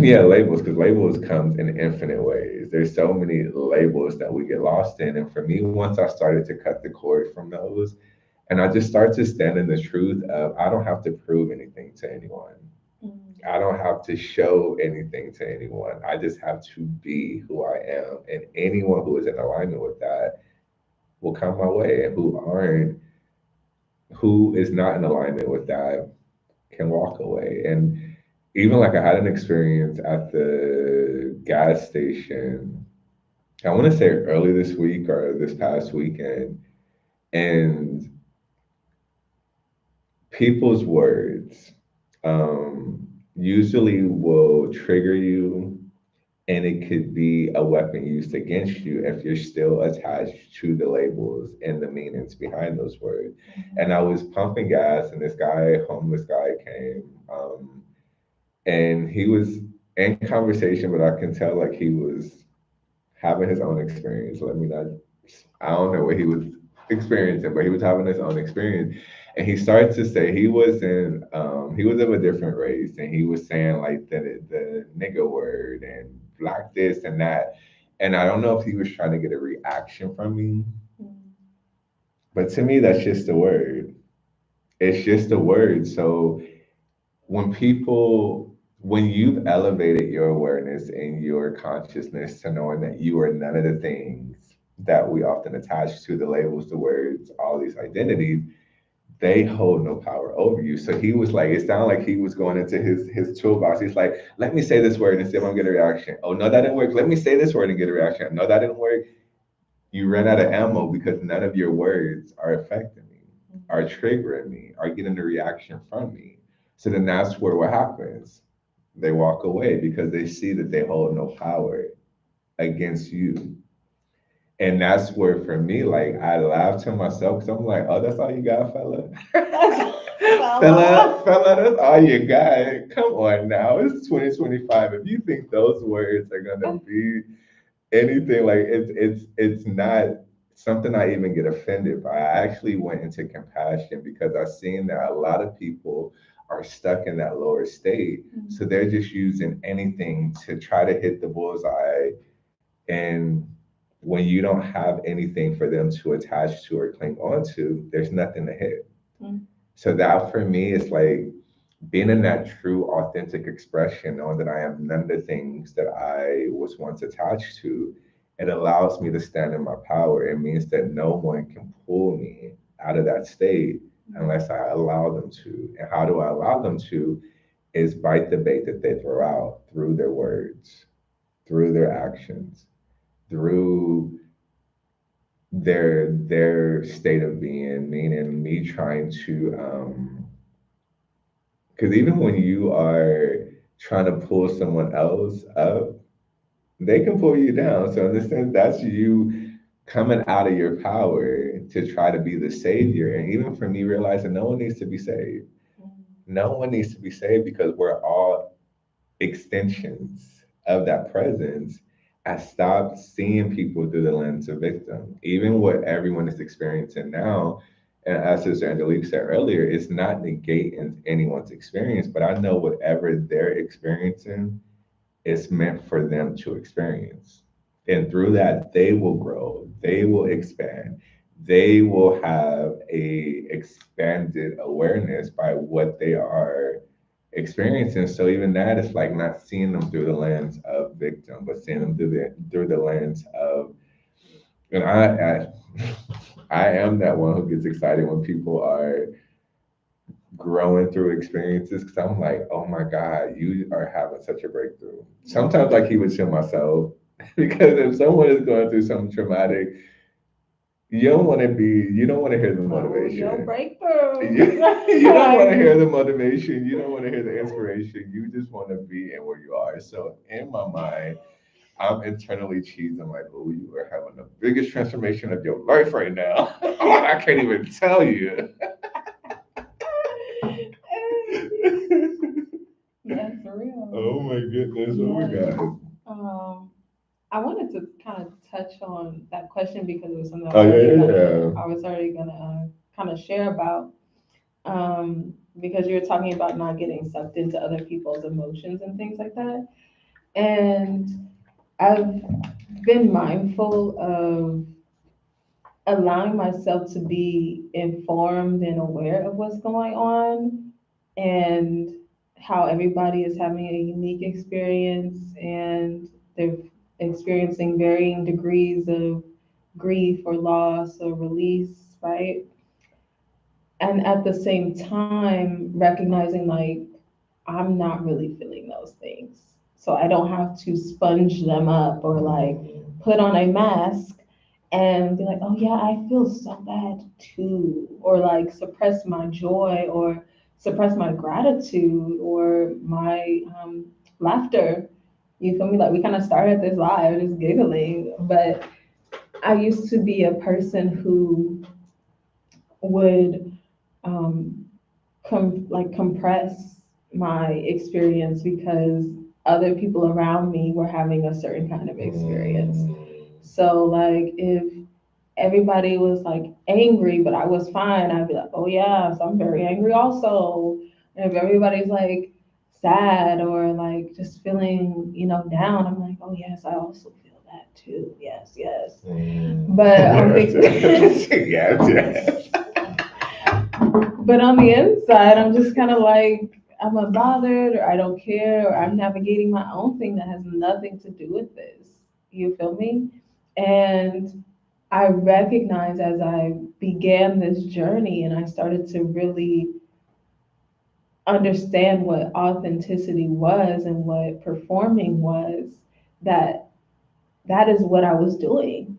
yeah, labels, because labels comes in infinite ways. There's so many labels that we get lost in. And for me, once I started to cut the cord from those, and I just start to stand in the truth of I don't have to prove anything to anyone. Mhm. I don't have to show anything to anyone. I just have to be who I am. And anyone who is in alignment with that will come my way. And who is not in alignment with that can walk away. And even like I had an experience at the gas station, I want to say early this week or this past weekend, and people's words usually will trigger you, and it could be a weapon used against you if you're still attached to the labels and the meanings behind those words. And I was pumping gas, and this guy, homeless guy, came, and he was in conversation, but I can tell like he was having his own experience. Let me not, I don't know what he was experiencing, but he was having his own experience. And he started to say he was of a different race, and he was saying like the nigga word and black this and that. And I don't know if he was trying to get a reaction from me, Mhm. but to me, that's just a word. It's just a word. So when when you've elevated your awareness and your consciousness to knowing that you are none of the things that we often attach to the labels, the words, all these identities, they hold no power over you. So he was like, it sounded like he was going into his toolbox. He's like, let me say this word and see if I'm gonna get a reaction. Oh no, that didn't work. Let me say this word and get a reaction. No, that didn't work. You ran out of ammo because none of your words are affecting me, are triggering me, are getting a reaction from me. So then that's where what happens. They walk away because they see that they hold no power against you. And that's where for me, like I laugh to myself because I'm like, oh, that's all you got, fella. Fella. That's all you got. Come on now. It's 2025. If you think those words are gonna be anything like it's not something I even get offended by. I actually went into compassion because I've seen that a lot of people are stuck in that lower state. So Mhm. they're just using anything to try to hit the bullseye. And when you don't have anything for them to attach to or cling on to, there's nothing to hit. Mhm. So that for me is like being in that true authentic expression, knowing that I am none of the things that I was once attached to, It allows me to stand in my power. It means that no one can pull me out of that state unless I allow them to. And how do I allow them to? Is bite the bait that they throw out through their words, through their actions, through their state of being, meaning me trying to because even when you are trying to pull someone else up, they can pull you down. So in this sense, that's you coming out of your power to try to be the savior. And even for me, realizing no one needs to be saved. No one needs to be saved because we're all extensions of that presence. I stopped seeing people through the lens of victim. Even what everyone is experiencing now, and as Sister Angelique said earlier, it's not negating anyone's experience, but I know whatever they're experiencing is meant for them to experience. And through that, they will grow, they will expand, they will have a expanded awareness by what they are experiencing. So even that is like not seeing them through the lens of victim, but seeing them through the lens of, and I am that one who gets excited when people are growing through experiences because I'm like, oh my God, you are having such a breakthrough. Sometimes I keep it to myself because if someone is going through something traumatic, you don't want to hear the Oh, your motivation. breakthrough. You don't want to hear the motivation. You don't want to hear the inspiration. You just want to be in where you are. So in my mind, I'm internally cheesing like, oh, you are having the biggest transformation of your life right now. Oh, I can't even tell you. That's real. Oh my goodness, what we Yes. got? Um, I wanted to kind of touch on that question because it was something Oh yeah, yeah, yeah. I was already gonna kind of share about. Because you're talking about not getting sucked into other people's emotions and things like that. And I've been mindful of allowing myself to be informed and aware of what's going on and how everybody is having a unique experience and they're experiencing varying degrees of grief or loss or release, right? And at the same time, recognizing like I'm not really feeling those things. So I don't have to sponge them up or like put on a mask and be like, oh yeah, I feel so bad too. Or like suppress my joy or suppress my gratitude or my laughter. You feel me? Like we kind of started this live just giggling, but I used to be a person who would um, compress my experience because other people around me were having a certain kind of experience. So like if everybody was like angry, but I was fine, I'd be like, oh yeah, so I'm very angry also. And if everybody's like sad or like just feeling, down, I'm like, oh yes, I also feel that too. Yes, yes. But Yes, yes, yes. but on the inside, I'm just kind of like, I'm unbothered or I don't care or I'm navigating my own thing that has nothing to do with this. You feel me? And I recognized as I began this journey and I started to really understand what authenticity was and what performing was, that that is what I was doing.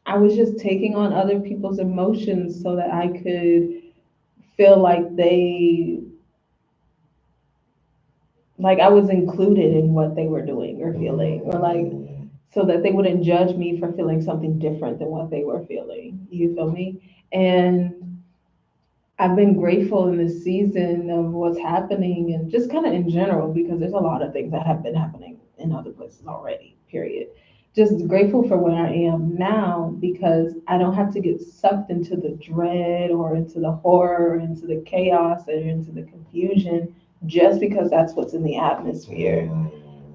I was just taking on other people's emotions so that I could feel like I was included in what they were doing or feeling, or like so that they wouldn't judge me for feeling something different than what they were feeling. You feel me? And I've been grateful in this season of what's happening and just kind of in general because there's a lot of things that have been happening in other places already, period. Just grateful for where I am now because I don't have to get sucked into the dread or into the horror, or into the chaos, or into the confusion just because that's what's in the atmosphere.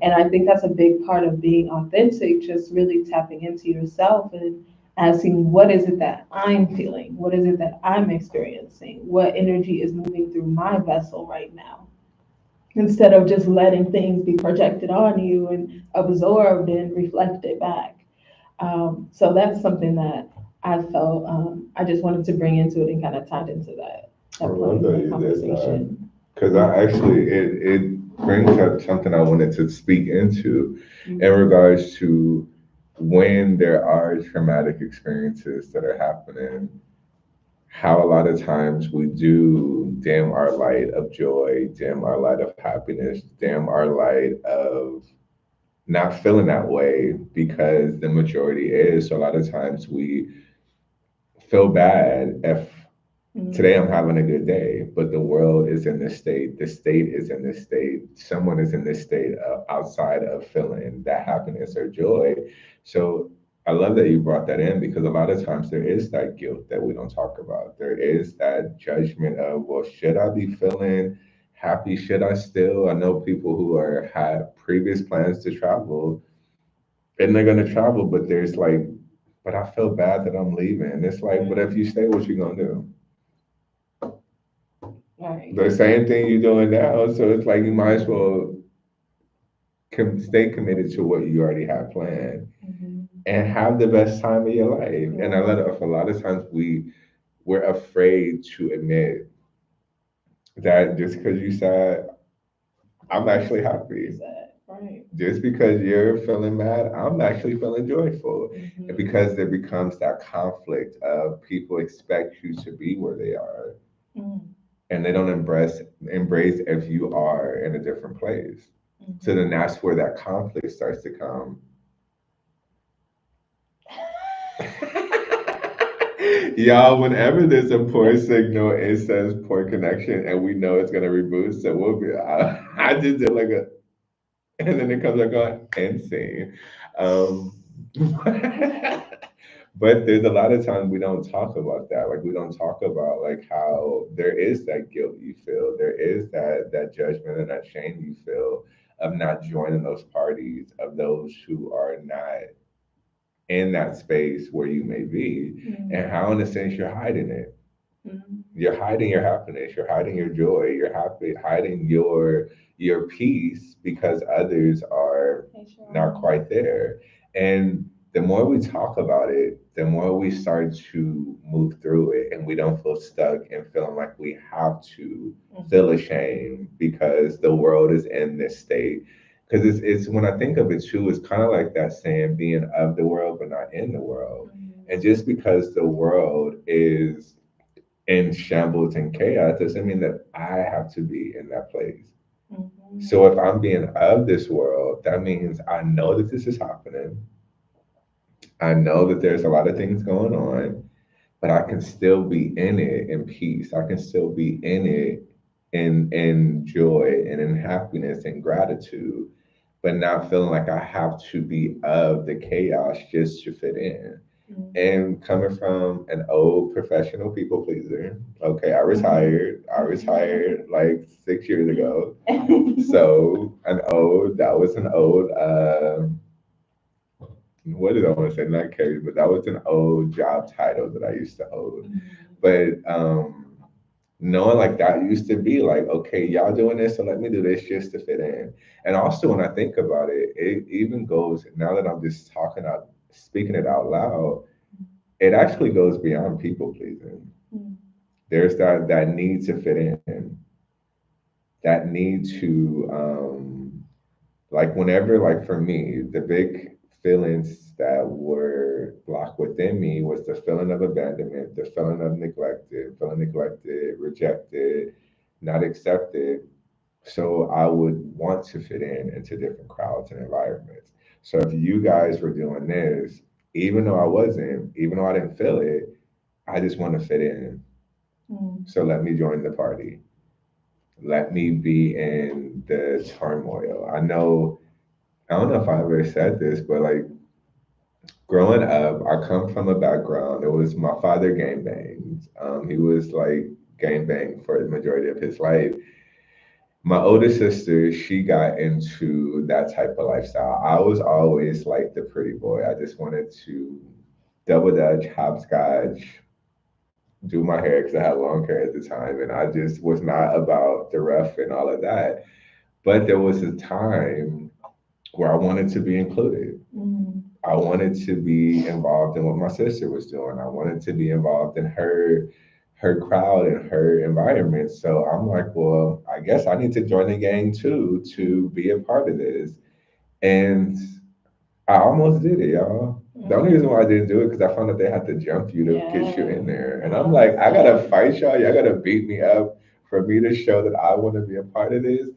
And I think that's a big part of being authentic, just really tapping into yourself and asking, what is it that I'm feeling? What is it that I'm experiencing? What energy is moving through my vessel right now? Instead of just letting things be projected on you and absorbed and reflected back. So that's something that I felt I just wanted to bring into it and kind of tied into I that love point that in the you did that. conversation. Because I actually, it brings up something I wanted to speak into in Mhm. regards to when there are traumatic experiences that are happening, how a lot of times we do dim our light of joy, dim our light of happiness, dim our light of not feeling that way because the majority is. So a lot of times we feel bad if today I'm Mhm. having a good day, but the world is in this state, the state is in this state, someone is in this state outside of feeling that happiness or joy. So I love that you brought that in because a lot of times there is that guilt that we don't talk about. There is that judgment of, well, should I be feeling happy? Should I still? I know people who are had previous plans to travel and they're gonna travel, but there's like, but I feel bad that I'm leaving. And it's like, but if you stay, what you gonna do? Right. The same thing you're doing now. So it's like you might as well stay committed to what you already have planned Mhm. and have the best time of your life. And Right. a lot of times we're afraid to admit that just because you said I'm actually happy. Sad. Right. Just because you're feeling mad, I'm actually feeling joyful. And Mhm. because there becomes that conflict of people expect you to be where they are Mhm. and they don't embrace if you are in a different place. So then Mhm. that's where that conflict starts to come. Y'all, whenever there's a poor signal, it says poor connection, and we know it's gonna reboot. So we'll be. I just did like a, and then it comes like on insane. Um, but there's a lot of times we don't talk about that. Like we don't talk about like how there is that guilt you feel, there is that judgment and that shame you feel of not joining those parties, of those who are not in that space where you may be, and Mhm. how in a sense you're hiding it. Mhm. You're hiding your happiness, you're hiding your joy, you're hiding your peace because others are They sure not are. quite there. And the more we talk about it, the more we start to move through it and we don't feel stuck and feeling like we have to feel Mhm. ashamed because the world is in this state. Because it's when I think of it too, it's kind of like that saying being of the world but not in the world. Mhm. And just because the world is in shambles and chaos doesn't mean that I have to be in that place. Mhm. So if I'm being of this world, that means I know that this is happening. I know that there's a lot of things going on, but I can still be in it in peace. I can still be in it in joy and in happiness and gratitude, but not feeling like I have to be of the chaos just to fit in. Mhm. And coming from an old professional people pleaser, okay, Mhm. I retired like 6 years ago. So that was an old, what did I want to say? Not carry, but that was an old job title that I used to hold. Mhm. But knowing like that used to be like, okay, y'all doing this, so let me do this just to fit in. And also when I think about it, it even goes now that I'm just speaking it out loud, it actually goes beyond people pleasing. Mhm. There's that need to fit in, that need to like whenever like for me, the big feelings that were blocked within me was the feeling of abandonment, the feeling of feeling neglected, rejected, not accepted. So I would want to fit in into different crowds and environments. So if you guys were doing this, even though I wasn't, even though I didn't feel it, I just want to fit in. Mhm. So let me join the party. Let me be in the turmoil. I don't know if I ever said this, but like growing up, I come from a background. It was my father gang banged. He was like gang banged for the majority of his life. My older sister, she got into that type of lifestyle. I was always like the pretty boy. I just wanted to double dutch, hopscotch, do my hair because I had long hair at the time, and I just was not about the rough and all of that. But there was a time where I wanted to be included. Mhm. I wanted to be involved in what my sister was doing. I wanted to be involved in her crowd and her environment. So I'm like, well, I guess I need to join the gang too to be a part of this. And I almost did it, y'all. The only reason why I didn't do it because I found that they had to jump you to get you in there. And I'm like, I gotta fight y'all. Y'all gotta beat me up for me to show that I want to be a part of this.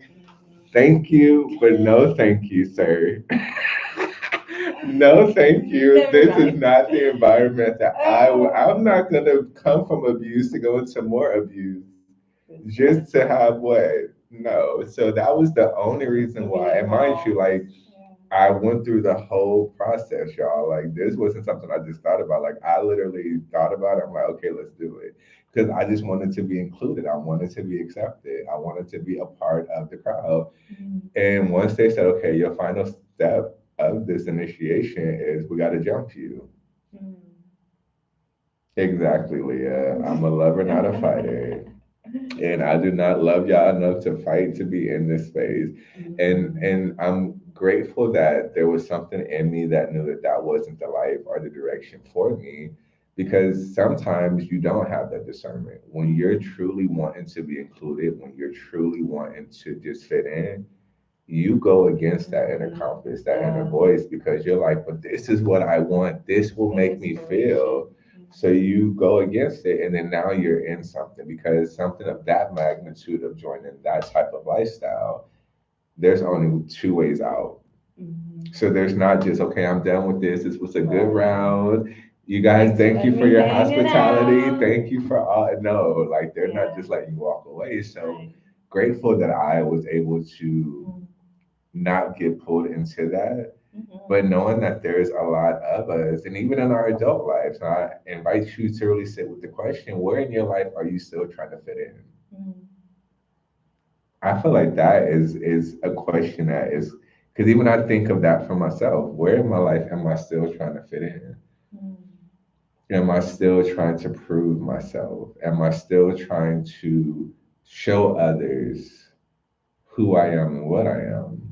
Thank you, but no thank you, sir. No, thank you. Never This is mind. not the environment that I'm not gonna come from abuse to go into more abuse just to have what? No. So that was the only reason why. And mind you, like I went through the whole process, y'all. Like this wasn't something I just thought about. Like I literally thought about it. I'm like, okay, let's do it. Because I just wanted to be included. I wanted to be accepted. I wanted to be a part of the crowd. And once they said, okay, your final step of this initiation is we got to jump you. Exactly, Leah. I'm a lover, not a fighter. And I do not love y'all enough to fight to be in this space. And I'm grateful that there was something in me that knew that that wasn't the life or the direction for me. Because sometimes you don't have that discernment. When you're truly wanting to be included, when you're truly wanting to just fit in, you go against that inner compass, that inner voice, because you're like, but this is what I want. This will make me feel. So you go against it, and then now you're in something because something of that magnitude of joining that type of lifestyle, there's only two ways out. So there's not just, okay, I'm done with this. This was a good round. You guys, thank you for your hospitality. Thank you for all. No, like they're not just letting you walk away. So grateful that I was able to not get pulled into that, but knowing that there's a lot of us, and even in our adult lives, I invite you to really sit with the question: where in your life are you still trying to fit in? I feel like that is a question that is because even I think of that for myself. Where in my life am I still trying to fit in? Am I still trying to prove myself? Am I still trying to show others who I am and what I am?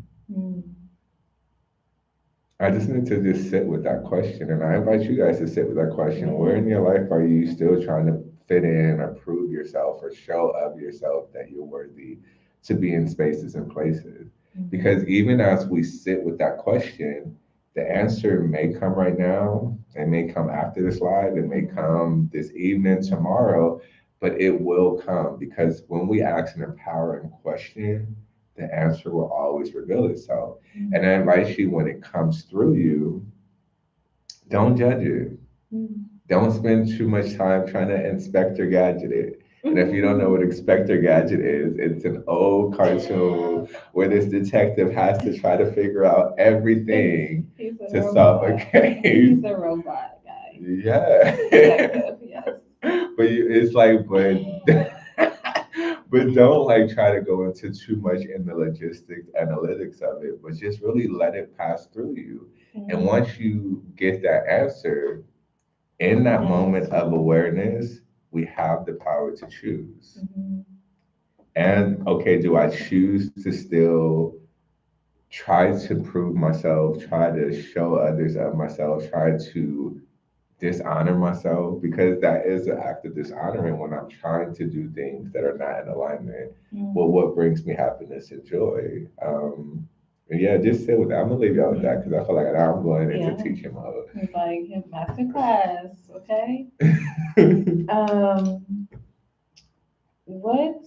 I just need to just sit with that question. And I invite you guys to sit with that question. Where in your life are you still trying to fit in or prove yourself or show of yourself that you're worthy to be in spaces and places? Because even as we sit with that question, the answer may come right now. It may come after this live. It may come this evening, tomorrow, but it will come because when we ask an empowering question, the answer will always reveal itself. And I invite you when it comes through you, don't judge it. Don't spend too much time trying to Inspector Gadget it. And if you don't know what Inspector Gadget is, it's an old cartoon where this detective has to try to figure out everything to solve a case. He's a robot guy. Yeah. Detective, yes. But it's like, but don't like try to go into too much in the logistics analytics of it, but just really let it pass through you. And once you get that answer, in that moment of awareness, we have the power to choose. And okay, do I choose to still try to prove myself, try to show others of myself, try to dishonor myself? Because that is an act of dishonoring when I'm trying to do things that are not in alignment with what brings me happiness and joy. And yeah, just sit with that. I'm gonna leave y'all with that because I feel like now I'm going into teaching mode. It's like master class, okay? What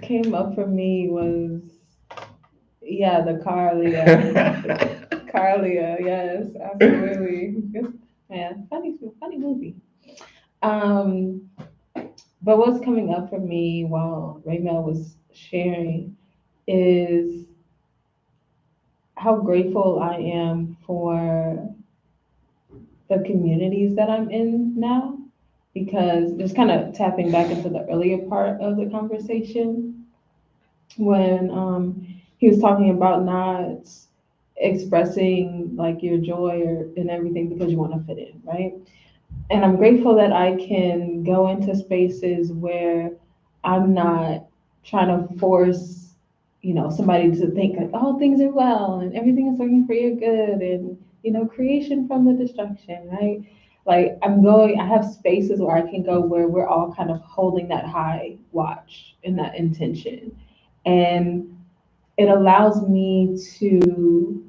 came up for me was the Carlia. Carlia, yes, absolutely. Man, funny movie. Um, but what's coming up for me while Raymel was sharing is how grateful I am for the communities that I'm in now. Because just kind of tapping back into the earlier part of the conversation when he was talking about not expressing like your joy or and everything because you want to fit in, right? And I'm grateful that I can go into spaces where I'm not trying to force somebody to think like, oh, things are well and everything is working for your good and, creation from the destruction, right? Like I have spaces where I can go where we're all kind of holding that high watch and that intention. And it allows me to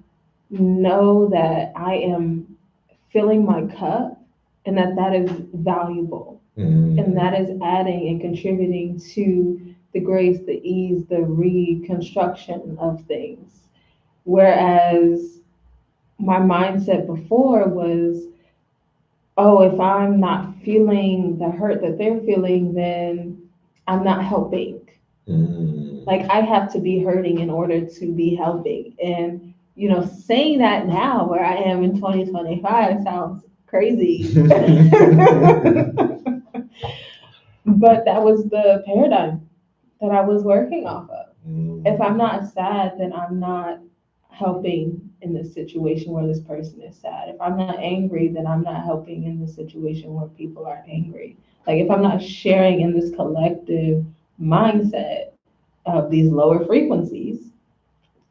know that I am filling my cup and that is valuable and that is adding and contributing to the grace, the ease, the reconstruction of things. Whereas my mindset before was, oh, if I'm not feeling the hurt that they're feeling, then I'm not helping. Like I have to be hurting in order to be helping. And, saying that now where I am in 2025 sounds crazy. But that was the paradigm that I was working off of. If I'm not sad, then I'm not helping in this situation where this person is sad. If I'm not angry, then I'm not helping in this situation where people are angry. Like if I'm not sharing in this collective mindset of these lower frequencies,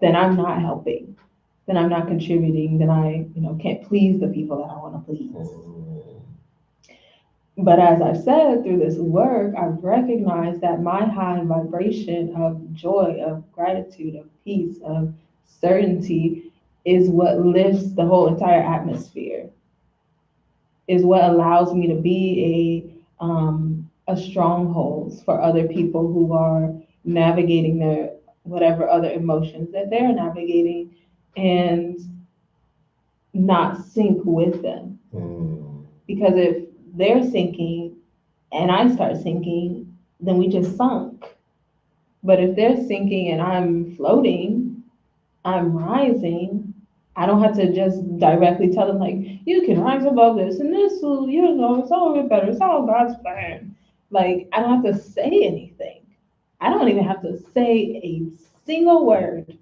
then I'm not helping. Then I'm not contributing. Then I, can't please the people that I want to please. But as I've said through this work, I've recognized that my high vibration of joy, of gratitude, of peace, of certainty is what lifts the whole entire atmosphere, is what allows me to be a stronghold for other people who are navigating their whatever other emotions that they're navigating and not sink with them. Because if they're sinking and I start sinking, then we just sunk. But if they're sinking and I'm floating, I'm rising, I don't have to just directly tell them, like, you can rise above this and this will, it's all get better. It's all God's plan. Like, I don't have to say anything. I don't even have to say a single word.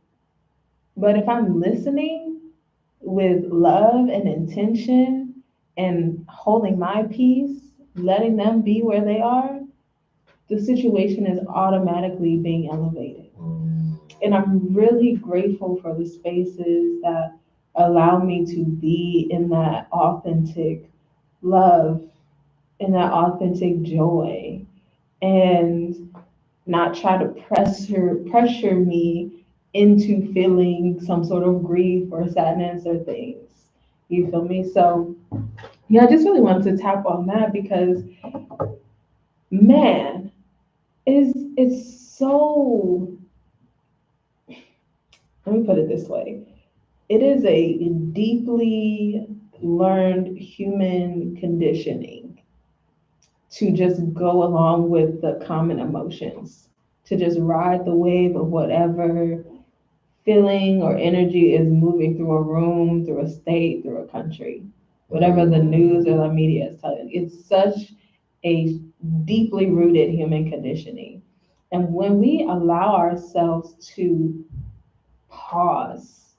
But if I'm listening with love and intention and holding my peace, letting them be where they are, the situation is automatically being elevated. And I'm really grateful for the spaces that allow me to be in that authentic love, in that authentic joy, and not try to pressure me into feeling some sort of grief or sadness or things. You feel me? So yeah, I just really wanted to tap on that because man, it's so, let me put it this way. It is a deeply learned human conditioning to just go along with the common emotions, to just ride the wave of whatever feeling or energy is moving through a room, through a state, through a country, whatever the news or the media is telling. It's such a deeply rooted human conditioning. And when we allow ourselves to pause,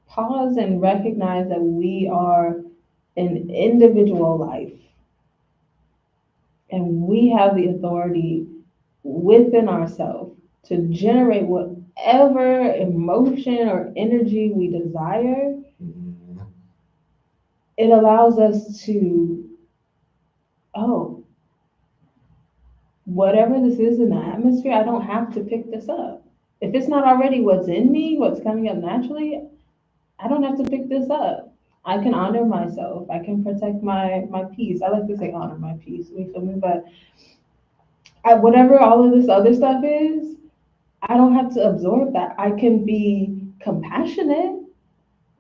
pause and recognize that we are an individual life and we have the authority within ourselves to generate whatever emotion or energy we desire, it allows us to, oh, whatever this is in the atmosphere, I don't have to pick this up. If it's not already what's in me, what's coming up naturally, I don't have to pick this up. I can honor myself. I can protect my peace. I like to say honor my peace. You feel me? But whatever all of this other stuff is, I don't have to absorb that. I can be compassionate.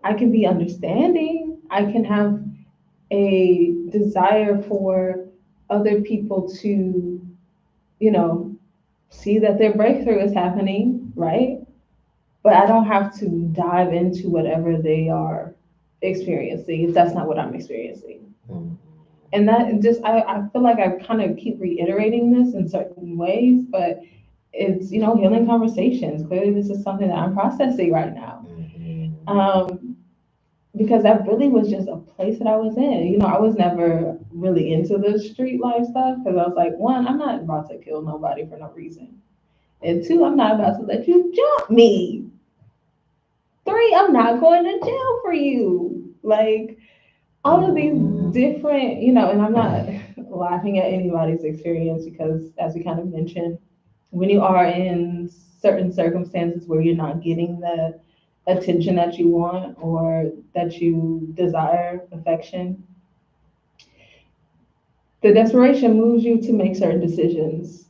I can be understanding. I can have a desire for other people to, you know, see that their breakthrough is happening, right? But I don't have to dive into whatever they are experiencing if that's not what I'm experiencing. And that just, I feel like I kind of keep reiterating this in certain ways, but it's, healing conversations. Clearly, this is something that I'm processing right now. Because that really was just a place that I was in. I was never really into the street life stuff because I was like, one, I'm not about to kill nobody for no reason. And two, I'm not about to let you jump me. Three, I'm not going to jail for you. Like all of these different, and I'm not laughing at anybody's experience because, as we kind of mentioned, when you are in certain circumstances where you're not getting the attention that you want or that you desire, affection, the desperation moves you to make certain decisions,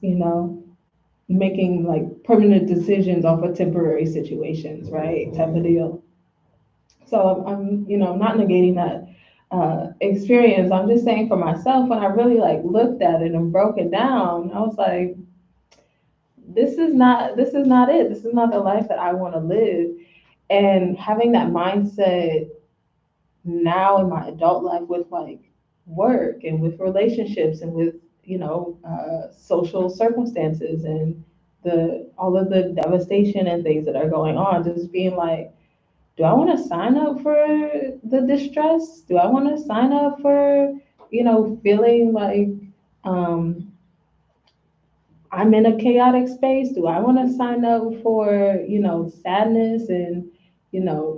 making like permanent decisions off of temporary situations, right? Type of deal. So I'm not negating that experience. I'm just saying for myself, when I really like looked at it and broke it down, I was like, this is not it. This is not the life that I want to live. And having that mindset now in my adult life with like work and with relationships and with social circumstances and the all of the devastation and things that are going on, just being like, do I want to sign up for the distress? Do I want to sign up for, feeling like um, I'm in a chaotic space? Do I want to sign up for, sadness and,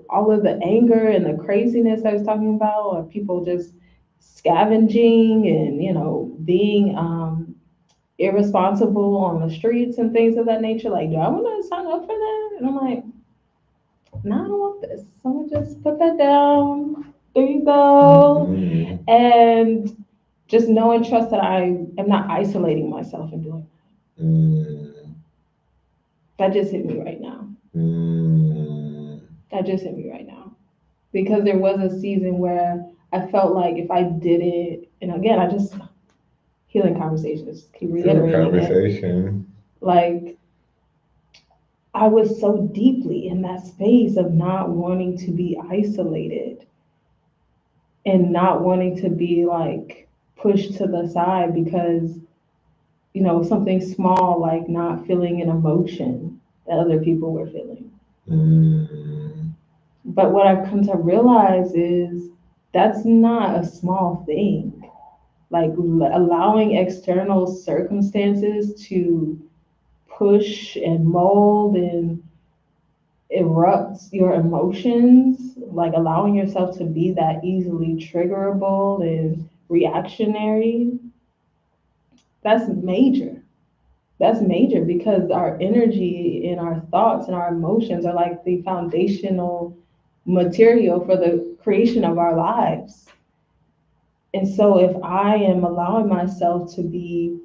all of the anger and the craziness I was talking about, or people just scavenging and, being irresponsible on the streets and things of that nature? Like, do I want to sign up for that? And I'm like, no, I don't want this. So I'm gonna just put that down. There you go. And just know and trust that I am not isolating myself in doing that. Just hit me right now. That just hit me right now. Because there was a season where I felt like if I did it, and again, I just healing conversations, keep reiterating it. Like I was so deeply in that space of not wanting to be isolated and not wanting to be like pushed to the side because something small like not feeling an emotion that other people were feeling. But what I've come to realize is that's not a small thing. Like allowing external circumstances to push and mold and erupts your emotions, like allowing yourself to be that easily triggerable and reactionary, that's major. That's major because our energy and our thoughts and our emotions are like the foundational material for the creation of our lives. And so if I am allowing myself to be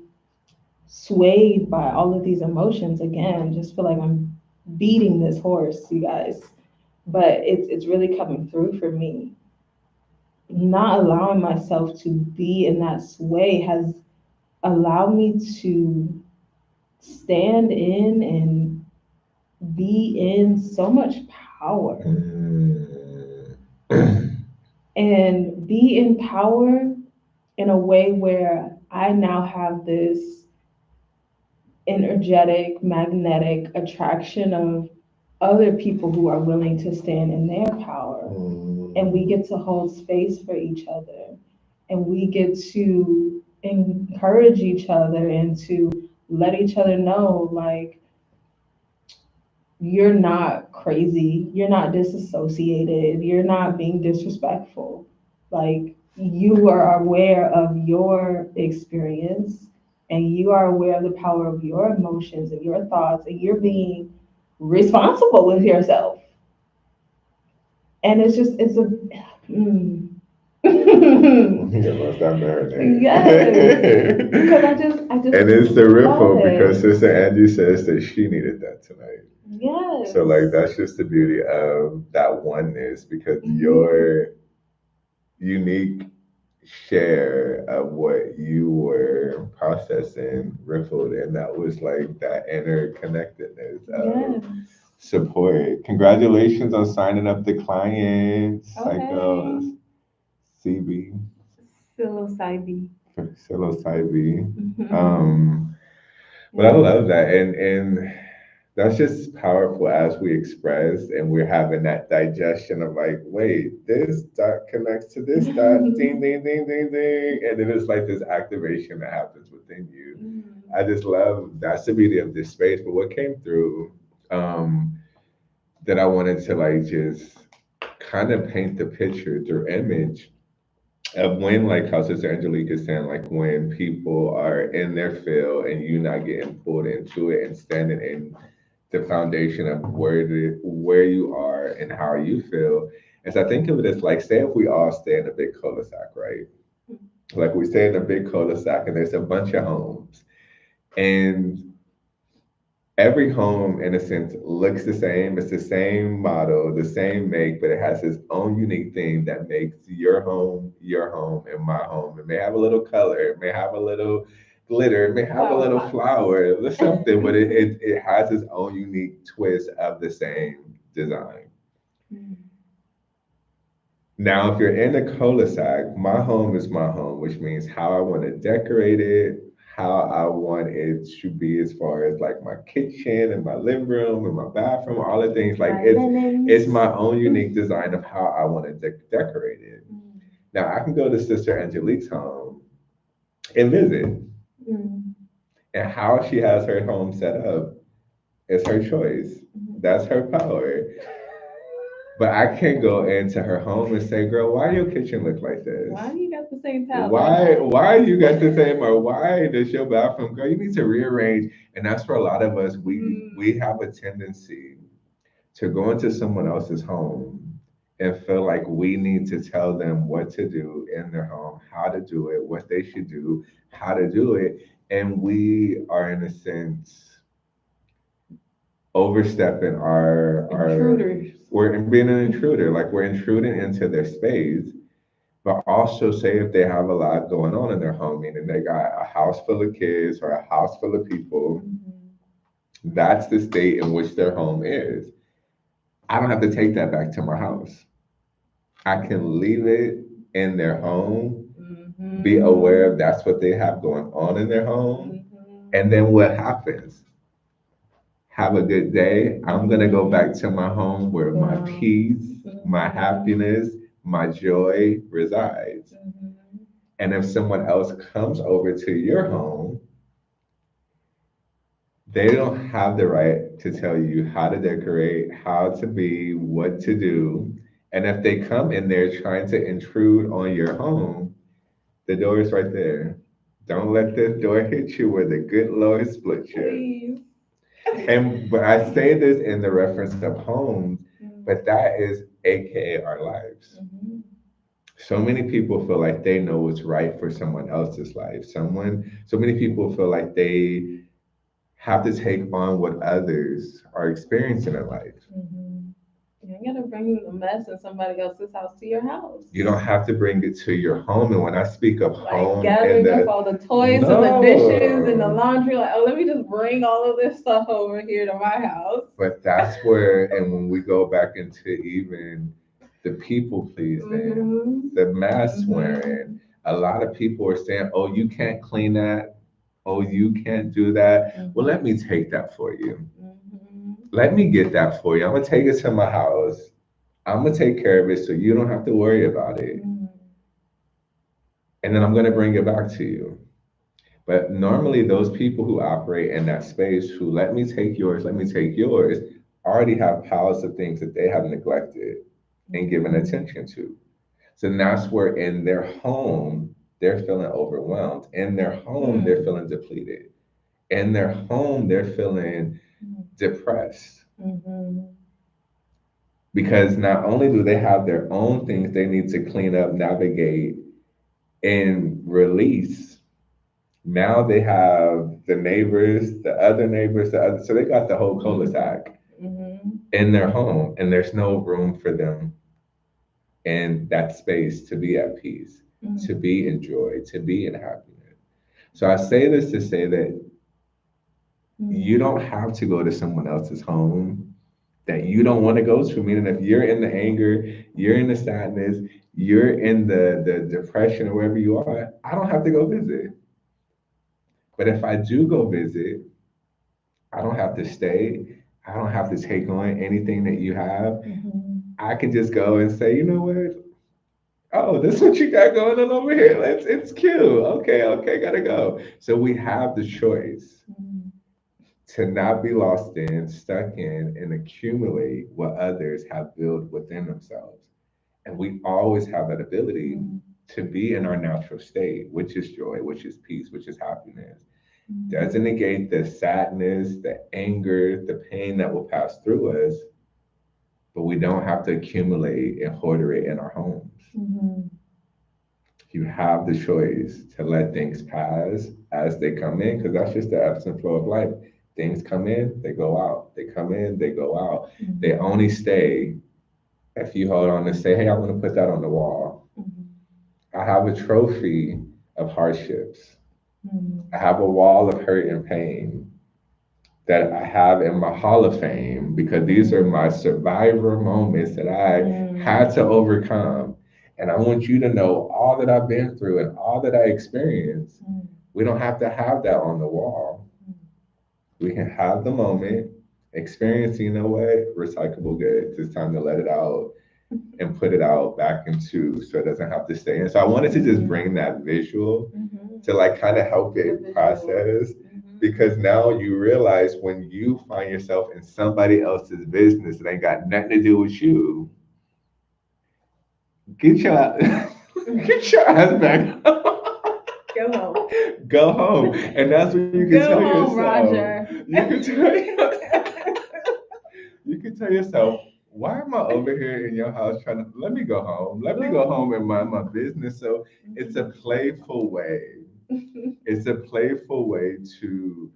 swayed by all of these emotions, again, just feel like I'm beating this horse, you guys, but it's really coming through for me. Not allowing myself to be in that sway has allowed me to stand in and be in so much power and be in power in a way where I now have this energetic, magnetic attraction of other people who are willing to stand in their power. And we get to hold space for each other. And we get to encourage each other and to let each other know, like, you're not crazy, you're not disassociated, you're not being disrespectful. Like, you are aware of your experience and you are aware of the power of your emotions and your thoughts, and you're being responsible with yourself. And it's just, it's a, mm. Let that marinate. Yes. Because I just and it's the riffle because Sister Angie says that she needed that tonight. Yes. So like that's just the beauty of that oneness because your unique share of what you were processing rippled and that was like that interconnectedness of support. Congratulations on signing up the clients. Psychos. CB. Psilocybin. Psilocybin. But I love that, and that's just powerful as we express and we're having that digestion of like, wait, this dot connects to this dot, ding, ding, ding, ding, ding. And then it's like this activation that happens within you. Mhm. I just love that's the beauty of this space. But what came through that I wanted to like just kind of paint the picture through image of when, like how Sister Angelique is saying, like when people are in their field and you not getting pulled into it and standing in the foundation of where you are and how you feel. And so I think of it as like, say if we all stay in a big cul-de-sac, right? Like we stay in a big cul-de-sac and there's a bunch of homes. And every home, in a sense, looks the same. It's the same model, the same make, but it has its own unique thing that makes your home, and my home. It may have a little color, it may have a little glitter, it may have a Flower little pots. flower, or something, but it has its own unique twist of the same design. Mhm. Now, if you're in a cul-de-sac, my home is my home, which means how I want to decorate it, how I want it to be as far as like my kitchen and my living room and my bathroom, all the things. Like My it's linens. my own unique design of how I want to decorate it. Mhm. Now, I can go to Sister Angelique's home and visit, Mhm. and how she has her home set up is her choice. Mhm. That's her power. But I can't go into her home and say, "Girl, why your kitchen look like this? Why do you got the same towels on Why that? why you got the same, or why does your bathroom, girl, you need to rearrange." And that's for a lot of us, we have a tendency to go into someone else's home and feel like we need to tell them what to do in their home, how to do it, what they should do, how to do it. And we are, in a sense, overstepping our Intruders. we're being an intruder, like we're intruding into their space. But also, say if they have a lot going on in their home, meaning they got a house full of kids or a house full of people, Mhm. that's the state in which their home is. I don't have to take that back to my house. I can leave it in their home, be aware of Mhm. that's what they have going on in their home. Mhm. And then what happens? Have a good day. I'm going to go back Mhm. to my home where my Wow. peace, my Mhm. happiness, my joy resides. Mhm. And if someone else comes over to your home, they don't have the right to tell you how to decorate, how to be, what to do. And if they come in there trying to intrude on your home, the door is right there. Don't let the door hit you where the good Lord split you. Please. And but I say this in the reference of homes, Mhm. but that is AKA our lives. Mhm. So many people feel like they know what's right for someone else's life. So many people feel like they have to take on what others are experiencing in life. Mhm. You ain't gotta bring the mess in somebody else's house to your house. You don't have to bring it to your home. And when I speak of Like home in gathering up the all the toys and the dishes and the no, laundry. Like, oh, let me just bring all of this stuff over here to my house. but that's where, and when we go back into even the people pleasing, Mhm. the mask wearing, Mhm. a lot of people are saying, "Oh, you can't clean that. Oh, you can't do that." Well, let me take that for you. Mhm. Let me get that for you. I'm gonna take it to my house. I'm gonna take care of it so you don't have to worry about it. Mhm. And then I'm gonna bring it back to you. But normally those people who operate in that space who let me take yours, already have piles of things that they have neglected and given attention to. So that's where in their home, they're feeling overwhelmed. In their home, they're feeling depleted. In their home, they're feeling depressed Mhm. because not only do they have their own things they need to clean up, navigate, and release, now they have the neighbors, the other, so they got the whole cul-de-sac Mhm. in their home, and there's no room for them in that space to be at peace, to Mhm. be in joy, to be in happiness. So I say this to say that you Mhm. don't have to go to someone else's home that you don't want to go to. Meaning, if you're in the anger, you're in the sadness, you're in the depression, or wherever you are, I don't have to go visit. But if I do go visit, I don't have to stay. I don't have to take on anything that you have. Mhm. I can just go and say, you know what? Oh, this is what you got going on over here. It's cute. Okay, okay, gotta go. So we have the choice Mhm. to not be lost in, stuck in, and accumulate what others have built within themselves. And we always have that ability Mhm. to be in our natural state, which is joy, which is peace, which is happiness. Doesn't Mhm. negate the sadness, the anger, the pain that will pass through us, but we don't have to accumulate and hoard it in our homes. Mhm. You have the choice to let things pass as they come in, because that's just the ebbs and flow of life. Things come in, they go out. They come in, they go out. They Mhm. only stay if you hold on and say, hey, I want to put that on the wall. Mhm. I have a trophy of hardships. I Mhm. have a wall of hurt and pain that I have in my Hall of Fame because these are my survivor moments that I had to overcome. And I want you to know all that I've been through and all that I experienced. Mhm. We don't have to have that on the wall. We can have the moment, experience, you know what, recyclable goods. It's time to let it out and put it out back into so it doesn't have to stay in. So I wanted to just Mhm. bring that visual Mhm. to like kind of help The it visual. process Mhm. because now you realize when you find yourself in somebody else's business that ain't got nothing to do with you, get your get your ass back. Go home. Go home, and that's what you can tell Go home, yourself. Roger. You can tell you can tell yourself, why am I over here in your house trying to let me go home? Let me go home and mind my business. So it's a playful way. It's a playful way to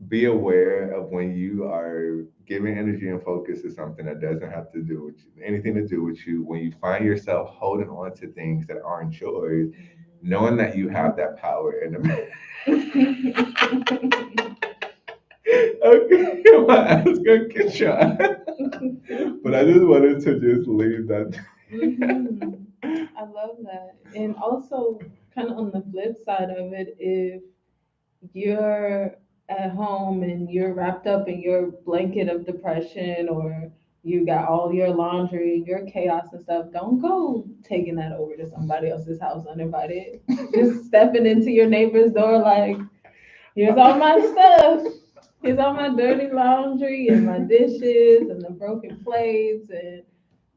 be aware of when you are giving energy and focus to something that doesn't have to do with you, anything to do with you. When you find yourself holding on to things that aren't yours, knowing that you have that power in the okay, my ass gonna get your ass. But I just wanted to just leave that. Mhm. I love that. And also, kind of on the flip side of it, if you're at home and you're wrapped up in your blanket of depression or you got all your laundry, your chaos and stuff, don't go taking that over to somebody else's house uninvited. Just stepping into your neighbor's door like, here's all my stuff. Here's all my dirty laundry and my dishes and the broken plates and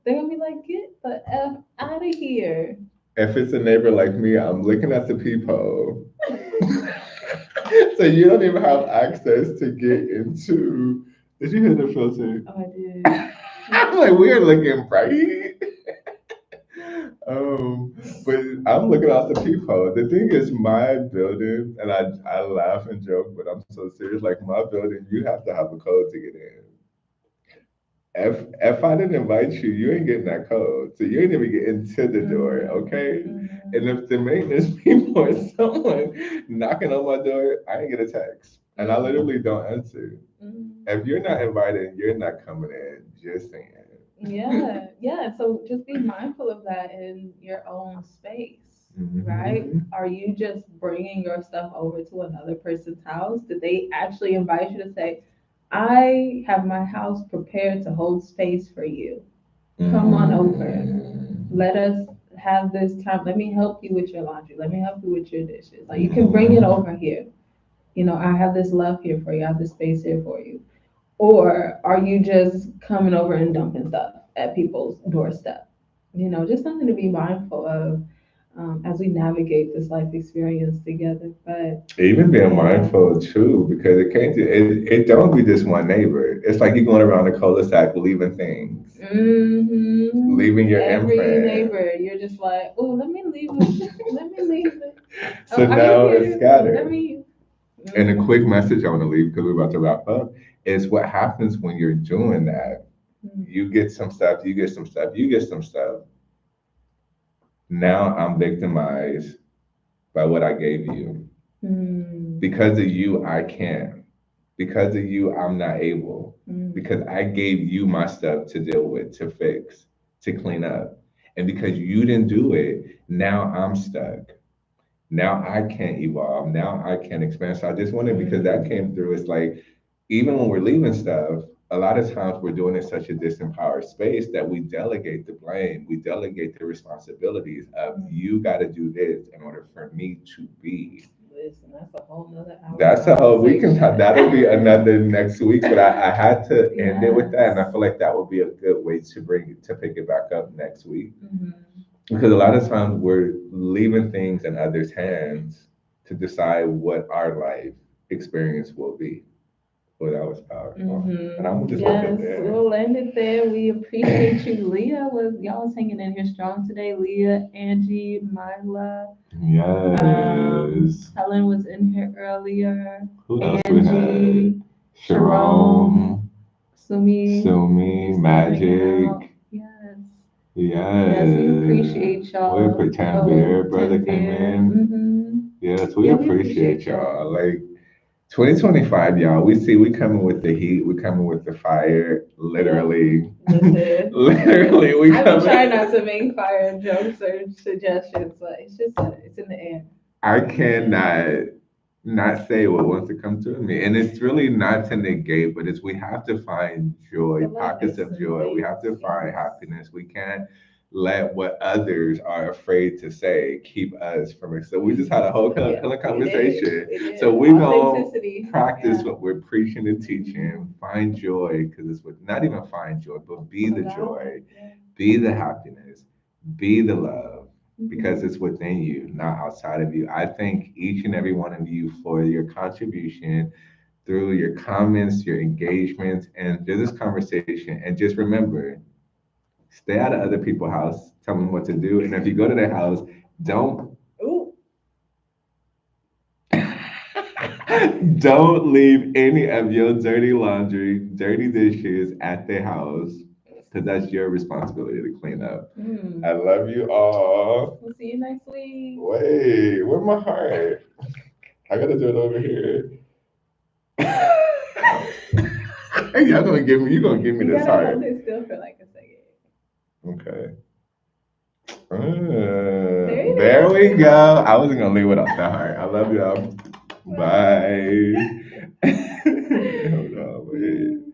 they're gonna be like, get the F out of here. If it's a neighbor like me, I'm looking at the peephole. So you don't even have access to get into. Did you hear the filter? Oh, I did. I'm like, we're looking bright. But I'm looking out the peephole. The thing is, my building, and I laugh and joke, but I'm so serious. Like my building, you have to have a code to get in. If I didn't invite you, you ain't getting that code. So you ain't even getting to the door, okay? And if the maintenance people or someone knocking on my door, I ain't get a text. And I literally don't answer. If you're not invited, you're not coming in. Just saying. Yeah, yeah. So just be mindful of that in your own space, right? Mhm. Are you just bringing your stuff over to another person's house? Did they actually invite you to say, I have my house prepared to hold space for you? Come on over. Let us have this time. Let me help you with your laundry. Let me help you with your dishes. Like you can bring it over here. You know, I have this love here for you. I have this space here for you. Or are you just coming over and dumping stuff at people's doorstep? You know, just something to be mindful of as we navigate this life experience together. But Even being yeah. mindful too, because it don't be just one neighbor. It's like you going around the cul-de-sac leaving things, leaving your Every imprint. neighbor, you're just like, oh, let me leave it. Let me leave it. Oh, So are you now it's here? Let scattered. me. And a quick Mm-hmm. message I want to leave because we're about to wrap up is what happens when you're doing that. You get some stuff, you get some stuff, you get some stuff. Now I'm victimized by what I gave you. Mm-hmm. Because of you, I can't. Because of you, I'm not able. Because I gave you my stuff to deal with, to fix, to clean up. And because you didn't do it, now I'm stuck. Now I can't evolve. Now I can't expand. So I just wanted, because that came through, it's like, even when we're leaving stuff, a lot of times we're doing it in such a disempowered space that we delegate the blame, we delegate the responsibilities of you got to do this in order for me to be. Listen, that's a whole nother hour That's a whole, we can talk, conversation. that'll be another next week, but I had to end it with that, and I Yes. feel like that would be a good way to bring it, to pick it back up next week. Mhm. Because a lot of times we're leaving things in others' hands to decide what our life experience will be. Well, that was powerful. And I'm Mhm. just leave it Yes, there. we'll end it there. We appreciate you. Leah was y'all was hanging in here strong today. Leah, Angie, Myla, Yes. Helen was in here earlier. Who else we Angie, had? Sharon, Sumi, Sumi, you still hanging out. Magic. Yes. Yes. Yes, we appreciate y'all. We appreciate Tanvir, brother came Tanvir. in. Mm-hmm. Yes, we Yeah, we appreciate appreciate y'all. y'all. Like 2025, y'all. We see we coming with the heat. We coming with the fire. Literally, Listen, literally, we I will coming. try not to make fire jokes or suggestions, but it's just it's in the air. I cannot not say what wants to come to me. And it's really not to negate, but it's we have to find joy, The light pockets is of joy. We have to find yes. happiness. We can't let what others are afraid to say keep us from it. So we just had a whole color conversation. So we gonna Authenticity. practice Yeah. what we're preaching and teaching. Find joy, because it's what not even find joy, but be the joy, Yeah. be the happiness, be the love, because Mhm. it's within you, not outside of you. I thank each and every one of you for your contribution through your comments, your engagements, and through this conversation. And just remember, stay out of other people's house, tell them what to do. And if you go to their house, don't Ooh. don't leave any of your dirty laundry, dirty dishes at their house, because that's your responsibility to clean up. I love you all. We'll see you next week. Wait, where's my heart? I gotta do it over here. Y'all gonna give me, you gonna give me You this gotta heart. hold it still for like a second. Okay. you There go. we go. I wasn't gonna leave without that heart. I love y'all. Bye. Hold on, wait.